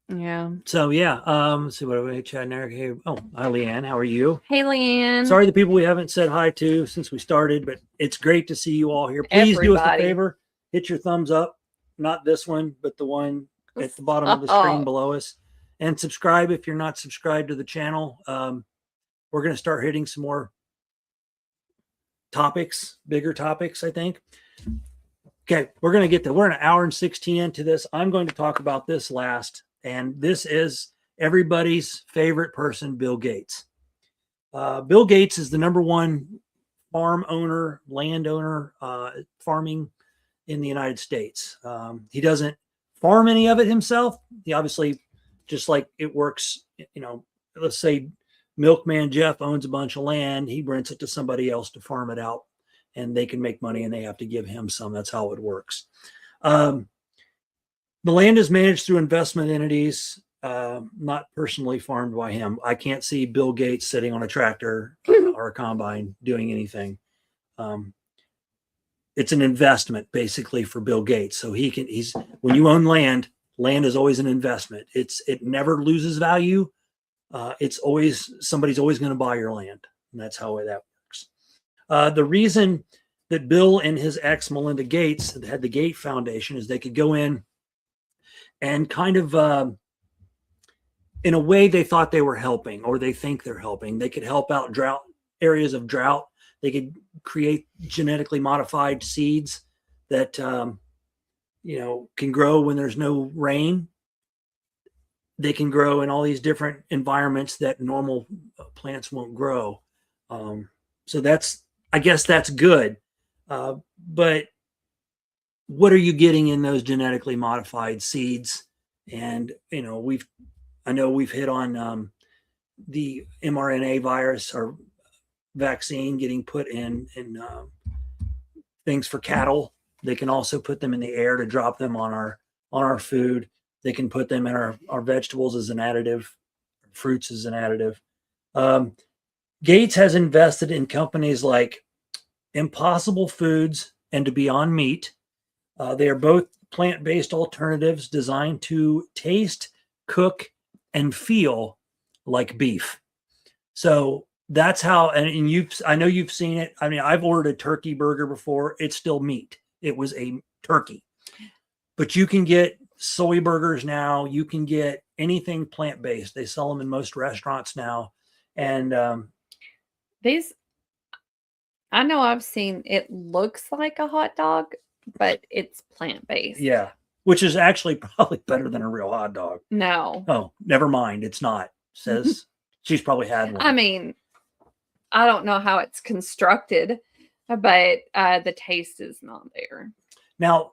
yeah. So yeah. Let's see what are we chatting there. Hey, oh, hi Leanne. How are you? Hey Leanne. Sorry, the people we haven't said hi to since we started, but it's great to see you all here. Please do us a favor. Hit your thumbs up. Not this one, but the one at the bottom of the screen below us. And subscribe if you're not subscribed to the channel. We're going to start hitting some more topics, bigger topics, I think. Okay, we're an hour and 16 into this. I'm going to talk about this last. And this is everybody's favorite person, Bill Gates. Bill Gates is the #1 farm owner, landowner, farming in the United States. He doesn't farm any of it himself. He obviously, just like it works, let's say Milkman Jeff owns a bunch of land. He rents it to somebody else to farm it out, and they can make money and they have to give him some. That's how it works. The land is managed through investment entities, not personally farmed by him. I can't see Bill Gates sitting on a tractor or a combine doing anything. It's an investment basically for Bill Gates. So when you own land is always an investment. It never loses value. Somebody's always going to buy your land. And that's how that works. The reason that Bill and his ex Melinda Gates had the Gates Foundation is they could go in and kind of, in a way, they thought they were helping, or they think they're helping. They could help out areas of drought. They could create genetically modified seeds that, can grow when there's no rain. They can grow in all these different environments that normal plants won't grow. So I guess that's good. But what are you getting in those genetically modified seeds? And, I know we've hit on the mRNA virus or vaccine getting put in things for cattle. They can also put them in the air to drop them on our food. They can put them in our vegetables as an additive, fruits as an additive. Gates has invested in companies like Impossible Foods and Beyond Meat. They are both plant-based alternatives designed to taste, cook, and feel like beef. So that's how, and I know you've seen it. I mean, I've ordered a turkey burger before. It's still meat. It was a turkey. But you can get soy burgers now. You can get anything plant-based. They sell them in most restaurants now. And these, I know I've seen, it looks like a hot dog, but it's plant-based. Yeah, which is actually probably better than a real hot dog. No. Oh, never mind. It's not. Says she's probably had one. I mean, I don't know how it's constructed, but the taste is not there. Now,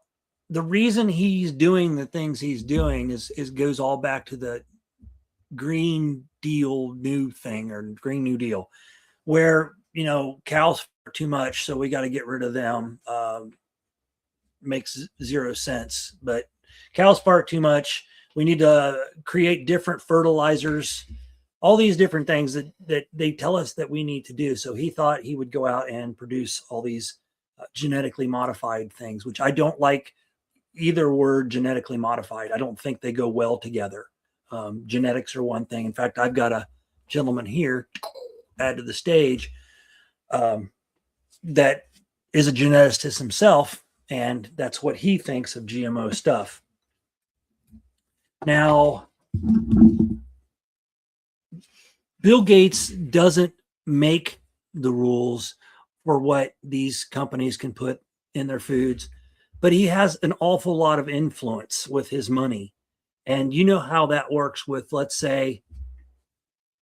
the reason he's doing the things he's doing is goes all back to the Green Deal new thing, or Green New Deal, where, cows are too much, so we got to get rid of them. makes zero sense. But cows fart too much. We need to create different fertilizers, all these different things that they tell us that we need to do. So he thought he would go out and produce all these genetically modified things, which I don't like either word, genetically modified. I don't think they go well together. Genetics are one thing. In fact, I've got a gentleman here, add to the stage, that is a geneticist himself, and that's what he thinks of GMO stuff. Now, Bill Gates doesn't make the rules for what these companies can put in their foods, but he has an awful lot of influence with his money. And you know how that works with, let's say,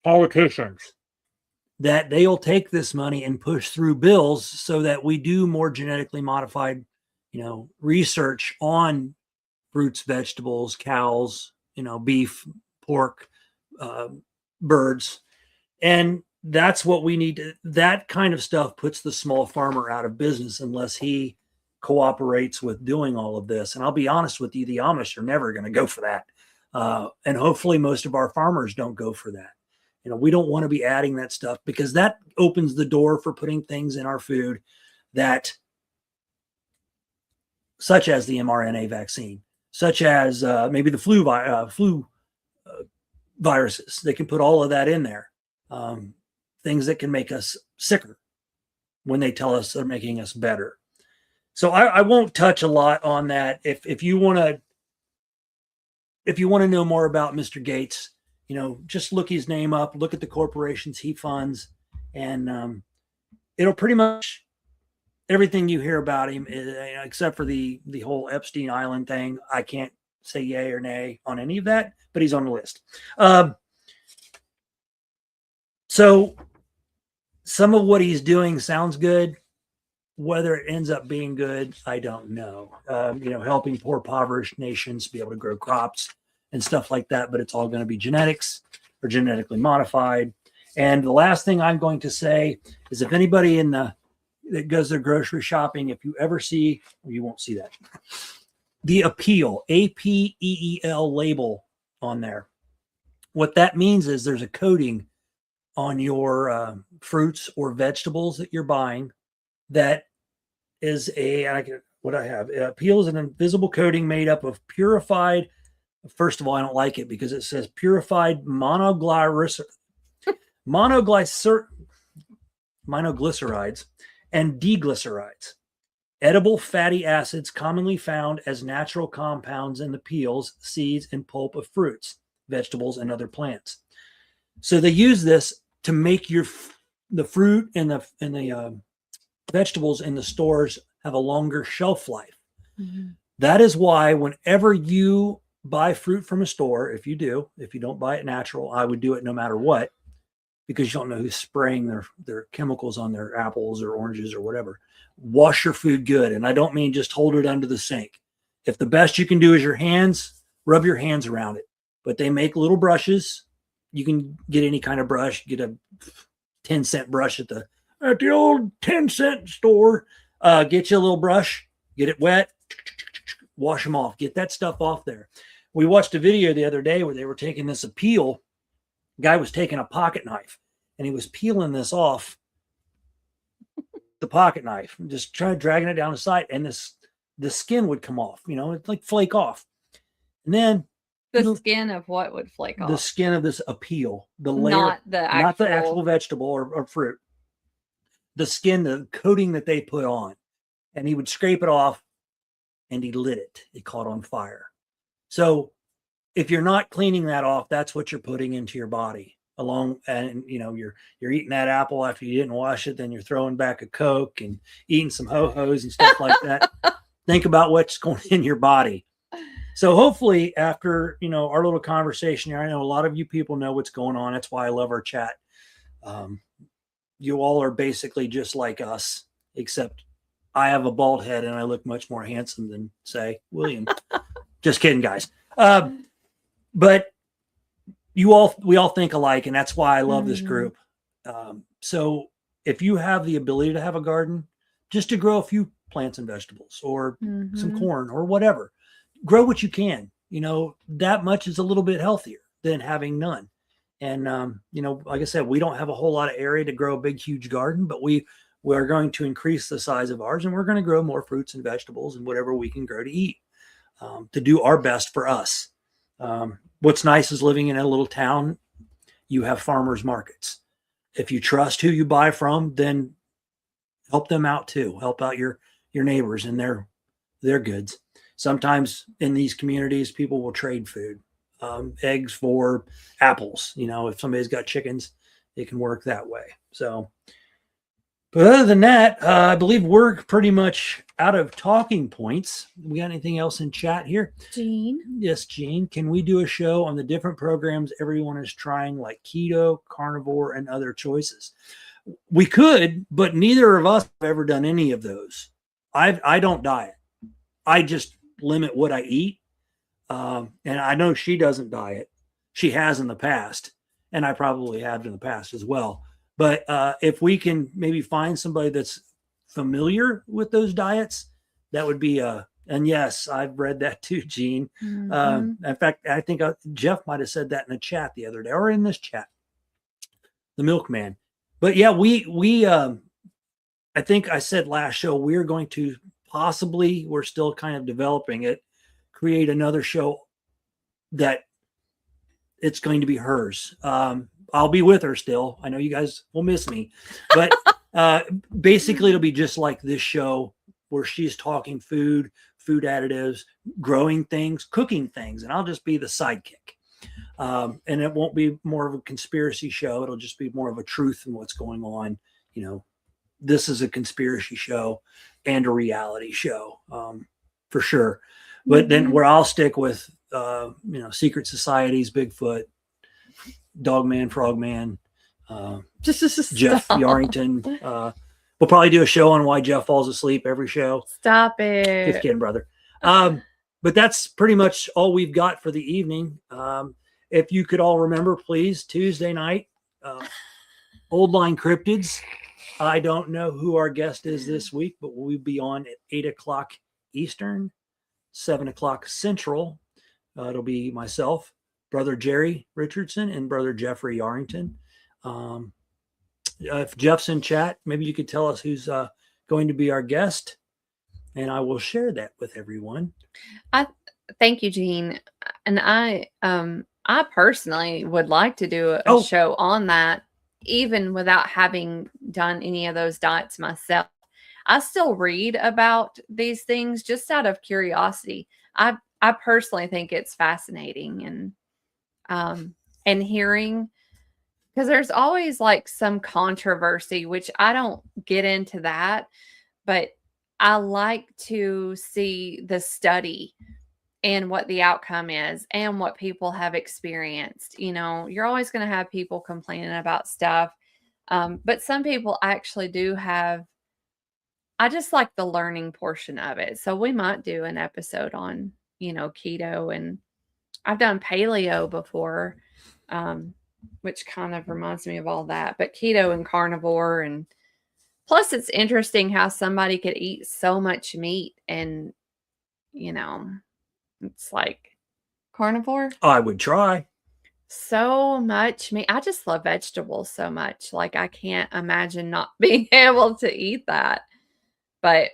politicians, that they'll take this money and push through bills so that we do more genetically modified, research on fruits, vegetables, cows, beef, pork, birds. And that's what we need to, that kind of stuff puts the small farmer out of business unless he cooperates with doing all of this. And I'll be honest with you, the Amish are never going to go for that. And hopefully most of our farmers don't go for that. We don't want to be adding that stuff because that opens the door for putting things in our food that, such as the mRNA vaccine, such as maybe the flu viruses. They can put all of that in there. Things that can make us sicker when they tell us they're making us better. So I won't touch a lot on that. If you want to know more about Mr. Gates, just look his name up, look at the corporations he funds, and it'll pretty much everything you hear about him, except for the whole Epstein Island thing. I can't say yay or nay on any of that, but he's on the list. So some of what he's doing sounds good. Whether it ends up being good, I don't know. Helping poor, impoverished nations be able to grow crops and stuff like that, but it's all going to be genetics or genetically modified. And the last thing I'm going to say is if anybody that goes their grocery shopping, if you ever see, you won't see that, the Apeel, APEEL label on there, what that means is there's a coating on your fruits or vegetables that you're buying that is Apeel is an invisible coating made up of purified. First of all, I don't like it because it says purified monoglycerides and diglycerides, edible fatty acids commonly found as natural compounds in the peels, seeds, and pulp of fruits, vegetables, and other plants. So they use this to make the fruit and the vegetables in the stores have a longer shelf life. Mm-hmm. That is why whenever you buy fruit from a store, if you don't buy it natural, I would do it no matter what, because you don't know who's spraying their chemicals on their apples or oranges or whatever. Wash your food good. And I don't mean just hold it under the sink. If the best you can do is your hands, rub your hands around it. But they make little brushes. You can get any kind of brush, get a 10-cent brush at the old 10-cent store. Get you a little brush, get it wet, wash them off, get that stuff off there. We watched a video the other day where they were taking this Apeel. Guy was taking a pocket knife and he was peeling this off the pocket knife and just dragging it down the side, and the skin would come off, it's like flake off. And then the skin of what would flake off? The skin of this Apeel, the layer, not the actual vegetable or fruit. The skin, the coating that they put on, and he would scrape it off and he lit it. It caught on fire. So if you're not cleaning that off, that's what you're putting into your body and you're eating that apple after you didn't wash it. Then you're throwing back a Coke and eating some Ho-Hos and stuff like that. Think about what's going in your body. So hopefully after, our little conversation here, I know a lot of you people know what's going on. That's why I love our chat. You all are basically just like us, except I have a bald head and I look much more handsome than, say, William. Just kidding, guys. But we all think alike, and that's why I love this group. So if you have the ability to have a garden, just to grow a few plants and vegetables, or some Mhm. corn, or whatever. Grow what you can. That much is a little bit healthier than having none. And like I said, we don't have a whole lot of area to grow a big, huge garden, but we are going to increase the size of ours, and we're going to grow more fruits and vegetables and whatever we can grow to eat, to do our best for us. What's nice is living in a little town, you have farmers markets. If you trust who you buy from, then help them out too. Help out your neighbors and their goods. Sometimes in these communities, people will trade food, eggs for apples. If somebody's got chickens, it can work that way. So, but other than that, I believe we're pretty much out of talking points. We got anything else in chat here? Gene? Yes, Gene. Can we do a show on the different programs everyone is trying, like keto, carnivore, and other choices? We could, but neither of us have ever done any of those. I don't diet. I just limit what I eat. And I know she doesn't diet. She has in the past, and I probably have in the past as well. But if we can maybe find somebody that's familiar with those diets, that would be and yes, I've read that too, Gene. Mhm. In fact, I think Jeff might have said that in the chat the other day, or in this chat, the milkman. But yeah, I think I said last show, we're going to possibly, we're still kind of developing it, create another show that it's going to be hers. I'll be with her still. I know you guys will miss me, but basically it'll be just like this show, where she's talking food additives, growing things, cooking things, and I'll just be the sidekick. And it won't be more of a conspiracy show. It'll just be more of a truth in what's going on. This is a conspiracy show and a reality show, for sure. But then where I'll stick with, secret societies, Bigfoot, Dogman, Frogman, Jeff Yarrington. We'll probably do a show on why Jeff falls asleep every show. Stop Just it. kidding, brother. But that's pretty much all we've got for the evening. If you could all remember, please, Tuesday night, Old Line Cryptids. I don't know who our guest is this week, but we'll be on at 8:00 Eastern, 7:00 Central. It'll be myself, Brother Jerry Richardson, and Brother Jeffrey Yarrington. If Jeff's in chat, maybe you could tell us who's going to be our guest, and I will share that with everyone. Thank you, Gene. And I personally would like to do a show on that, even without having done any of those diets myself. I still read about these things just out of curiosity. I personally think it's fascinating, and hearing, because there's always like some controversy, which I don't get into that, but I like to see the study and what the outcome is and what people have experienced. You're always going to have people complaining about stuff. But some people actually do have, I just like the learning portion of it. So we might do an episode on, keto, and I've done paleo before, which kind of reminds me of all that, but keto and carnivore. And plus it's interesting how somebody could eat so much meat and, it's like carnivore. I would try. So much meat. I just love vegetables so much. Like I can't imagine not being able to eat that. But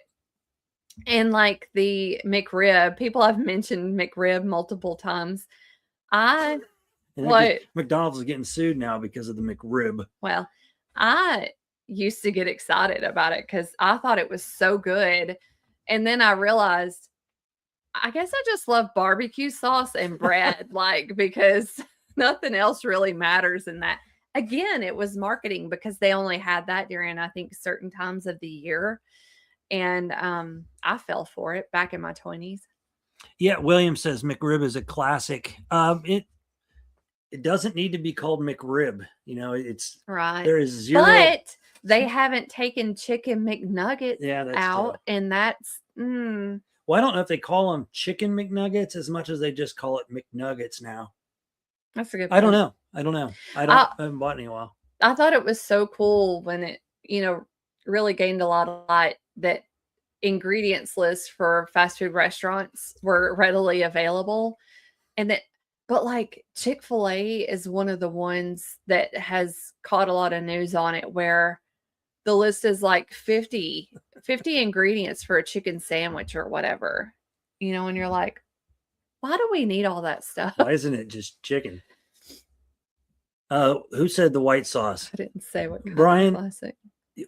and like the McRib, people have mentioned McRib multiple times. McDonald's is getting sued now because of the McRib. Well, I used to get excited about it because I thought it was so good. And then I realized, I guess I just love barbecue sauce and bread, because nothing else really matters in that. Again, it was marketing because they only had that during, I think, certain times of the year. And I fell for it back in my 20s. Yeah, William says McRib is a classic. It doesn't need to be called McRib. It's right. There is zero. But they haven't taken chicken McNuggets out, true. And that's. Well, I don't know if they call them chicken McNuggets as much as they just call it McNuggets now. That's a good point. I don't know. I haven't bought any in a while. I thought it was so cool when it, really gained a lot of light that ingredients list for fast food restaurants were readily available. And that, but like Chick-fil-A is one of the ones that has caught a lot of news on it, where the list is like 50 ingredients for a chicken sandwich or whatever, and you're like, why do we need all that stuff? Why isn't it just chicken? Who said the white sauce? I didn't say what kind Brian. of classic.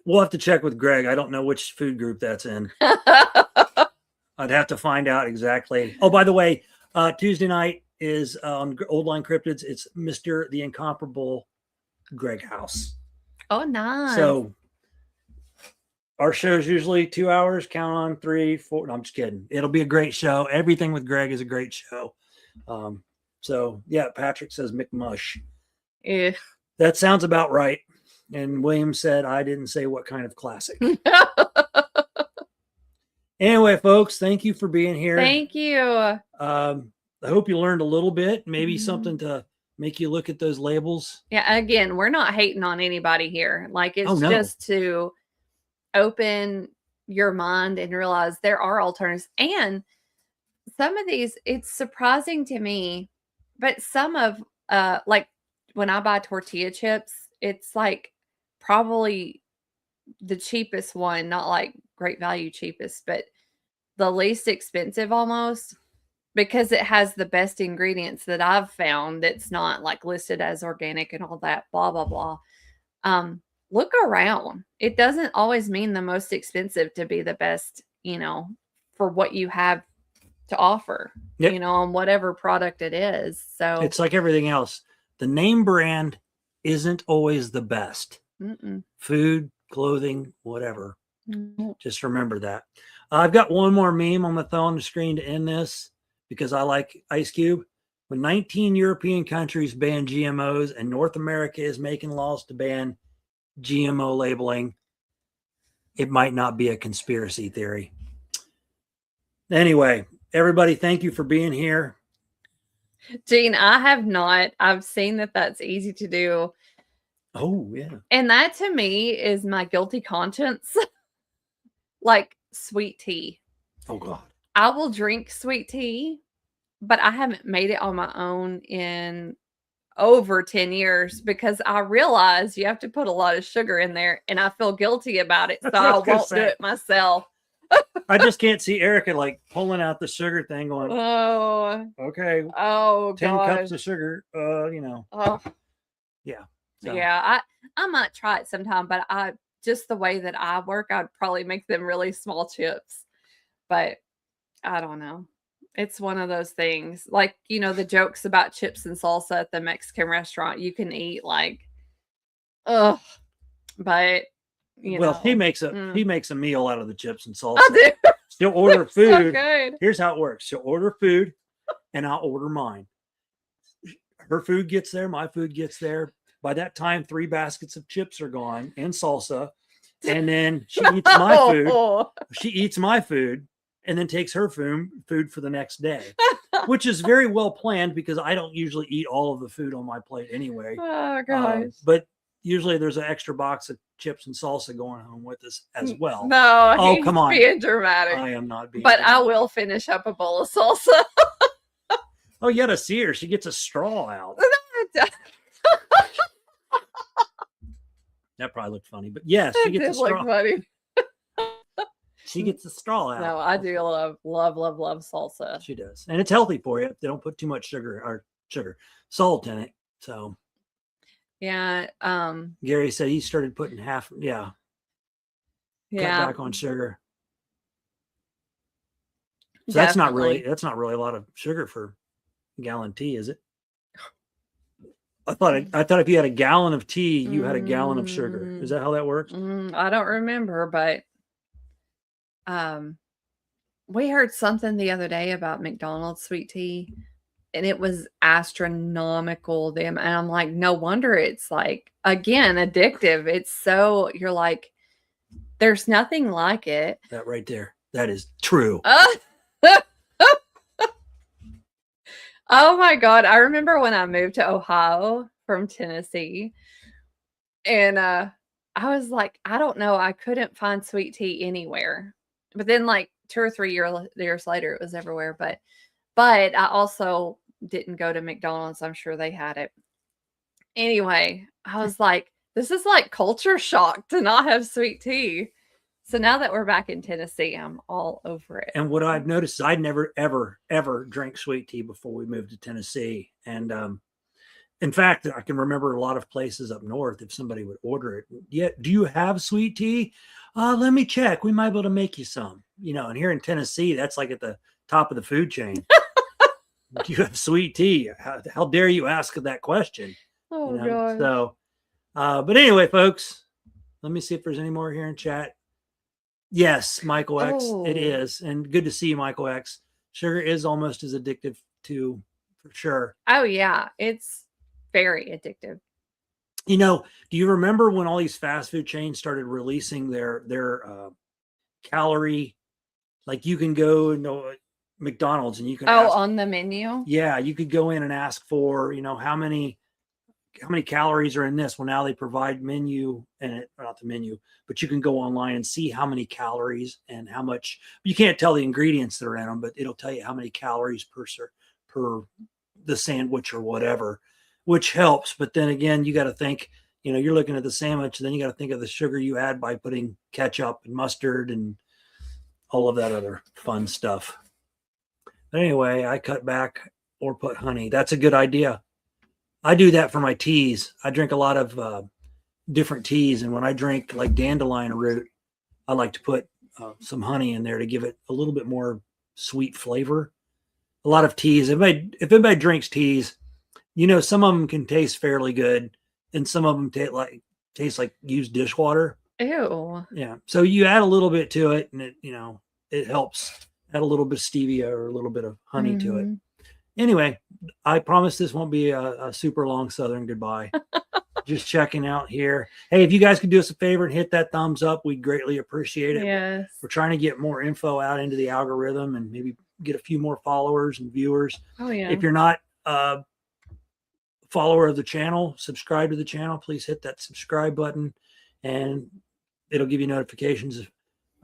We'll have to check with Greg. I don't know which food group that's in. I'd have to find out exactly. Oh, by the way, Tuesday night is on Old Line Cryptids. It's Mr. the Incomparable Greg House. Oh, nice. So our show's usually 2 hours. Count on 3, 4. No, I'm just kidding. It'll be a great show. Everything with Greg is a great show. So yeah, Patrick says McMush. Yeah. That sounds about right. And William said, I didn't say what kind of classic. Anyway, folks, thank you for being here. Thank you. I hope you learned a little bit, maybe something to make you look at those labels. Yeah, again, we're not hating on anybody here. Like, it's just to open your mind and realize there are alternatives. And some of these, it's surprising to me, but some of, like when I buy tortilla chips, it's like probably the cheapest one, not like great value cheapest, but the least expensive almost, because it has the best ingredients that I've found. That's not like listed as organic and all that, blah, blah, blah. Look around. It doesn't always mean the most expensive to be the best, for what you have to offer, on whatever product it is. So it's like everything else. The name brand isn't always the best. Food, clothing, whatever. Just remember that. I've got one more meme I'm going to throw on the screen to end this, because I like Ice Cube. When 19 European countries ban GMOs and North America is making laws to ban GMO labeling, it might not be a conspiracy theory. Anyway, everybody, thank you for being here. Gene, I have not. I've seen that that's easy to do. Oh, yeah. And that to me is my guilty conscience. Like sweet tea. Oh, God. I will drink sweet tea, but I haven't made it on my own in over 10 years, because I realize you have to put a lot of sugar in there, and I feel guilty about it. So I won't do it myself. I just can't see Erica like pulling out the sugar thing going, oh, okay. Oh, 10 cups of sugar, Oh. Yeah. So. Yeah, I might try it sometime, but just the way that I work, I'd probably make them really small chips. But I don't know. It's one of those things. Like, the jokes about chips and salsa at the Mexican restaurant, you can eat like, ugh. But he makes a meal out of the chips and salsa. I do. She'll order food. So good. Here's how it works. She'll order food and I'll order mine. Her food gets there, my food gets there. By that time, 3 baskets of chips are gone and salsa. And then she eats my food. She eats my food and then takes her food for the next day, which is very well planned, because I don't usually eat all of the food on my plate anyway. Oh, gosh. But usually there's an extra box of chips and salsa going home with us as well. No, come on. Being dramatic. I am not being But dramatic. I will finish up a bowl of salsa. Oh, you got to see her. She gets a straw out. That probably looked funny, but yes, she gets a straw. Look funny. She gets the straw out. No, I do love salsa. She does, and it's healthy for you. They don't put too much salt in it. So, yeah. Gary said he started putting half. Yeah. Cut back on sugar. So that's not really a lot of sugar for a gallon of tea, is it? I thought if you had a gallon of tea, you had a gallon of sugar. Is that how that works? I don't remember, but we heard something the other day about McDonald's sweet tea, and it was astronomical. And I'm like, no wonder it's like, again, addictive. It's so, you're like, there's nothing like it. That right there. That is true. Oh my God. I remember when I moved to Ohio from Tennessee, and I was like, I don't know. I couldn't find sweet tea anywhere. But then like 2 or 3 years later, it was everywhere. But I also didn't go to McDonald's. I'm sure they had it. Anyway, I was like, this is like culture shock to not have sweet tea. So now that we're back in Tennessee, I'm all over it. And what I've noticed is I'd never, ever drank sweet tea before we moved to Tennessee. And in fact, I can remember a lot of places up north, if somebody would order it, yeah, do you have sweet tea? Let me check. We might be able to make you some. You know, and here in Tennessee, that's like at the top of the food chain. Do you have sweet tea? How dare you ask that question? Oh, you know? God. So, but anyway, folks, let me see if there's any more here in chat. Yes, Michael X, it is. And good to see you, Michael X. Sugar is almost as addictive too, for sure. Oh, yeah. It's very addictive. You know, do you remember when all these fast food chains started releasing their calorie, like you can go into McDonald's and you can on the menu? Yeah, you could go in and ask for, how many calories are in this. Well, now they provide menu, and not the menu, but you can go online and see how many calories and how much. You can't tell the ingredients that are in them, but it'll tell you how many calories per the sandwich or whatever, which helps. But then again, you got to think, you're looking at the sandwich, then you got to think of the sugar you add by putting ketchup and mustard and all of that other fun stuff. But anyway, I cut back or put honey. That's a good idea. I do that for my teas. I drink a lot of different teas. And when I drink like dandelion root, I like to put some honey in there to give it a little bit more sweet flavor. A lot of teas, if anybody drinks teas, some of them can taste fairly good. And some of them taste like used dishwater. Ew. Yeah. So you add a little bit to it and it helps. Add a little bit of stevia or a little bit of honey to it. Anyway, I promise this won't be a super long Southern goodbye. Just checking out here. Hey, if you guys could do us a favor and hit that thumbs up, we'd greatly appreciate it. Yes. We're trying to get more info out into the algorithm and maybe get a few more followers and viewers. Oh, yeah. If you're not a follower of the channel, subscribe to the channel. Please hit that subscribe button and it'll give you notifications.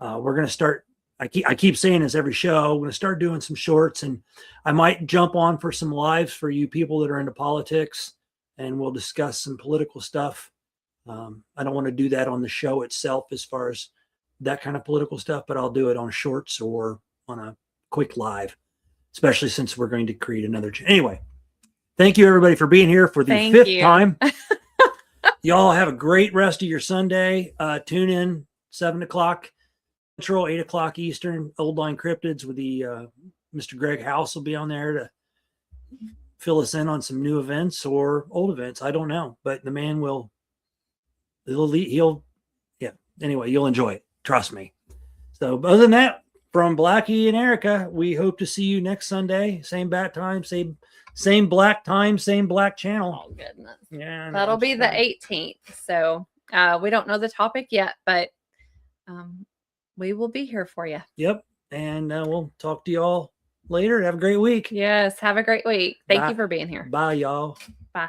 We're going to start. I keep saying this every show. I'm going to start doing some shorts, and I might jump on for some lives for you people that are into politics, and we'll discuss some political stuff. I don't want to do that on the show itself as far as that kind of political stuff, but I'll do it on shorts or on a quick live, especially since we're going to create another. Anyway, thank you everybody for being here for the fifth time. Y'all have a great rest of your Sunday. Tune in 7 o'clock. Central, 8 o'clock Eastern, Old Line Cryptids with the Mr. Greg House will be on there to fill us in on some new events or old events. I don't know, but the man anyway, you'll enjoy it. Trust me. So other than that, from Blackie and Erica, we hope to see you next Sunday. Same bat time, same black time, same black channel. Oh, goodness. Yeah. That'll be the 18th. So we don't know the topic yet, but we will be here for you. Yep. And we'll talk to y'all later. Have a great week. Yes. Have a great week. Thank you for being here. Bye, y'all. Bye.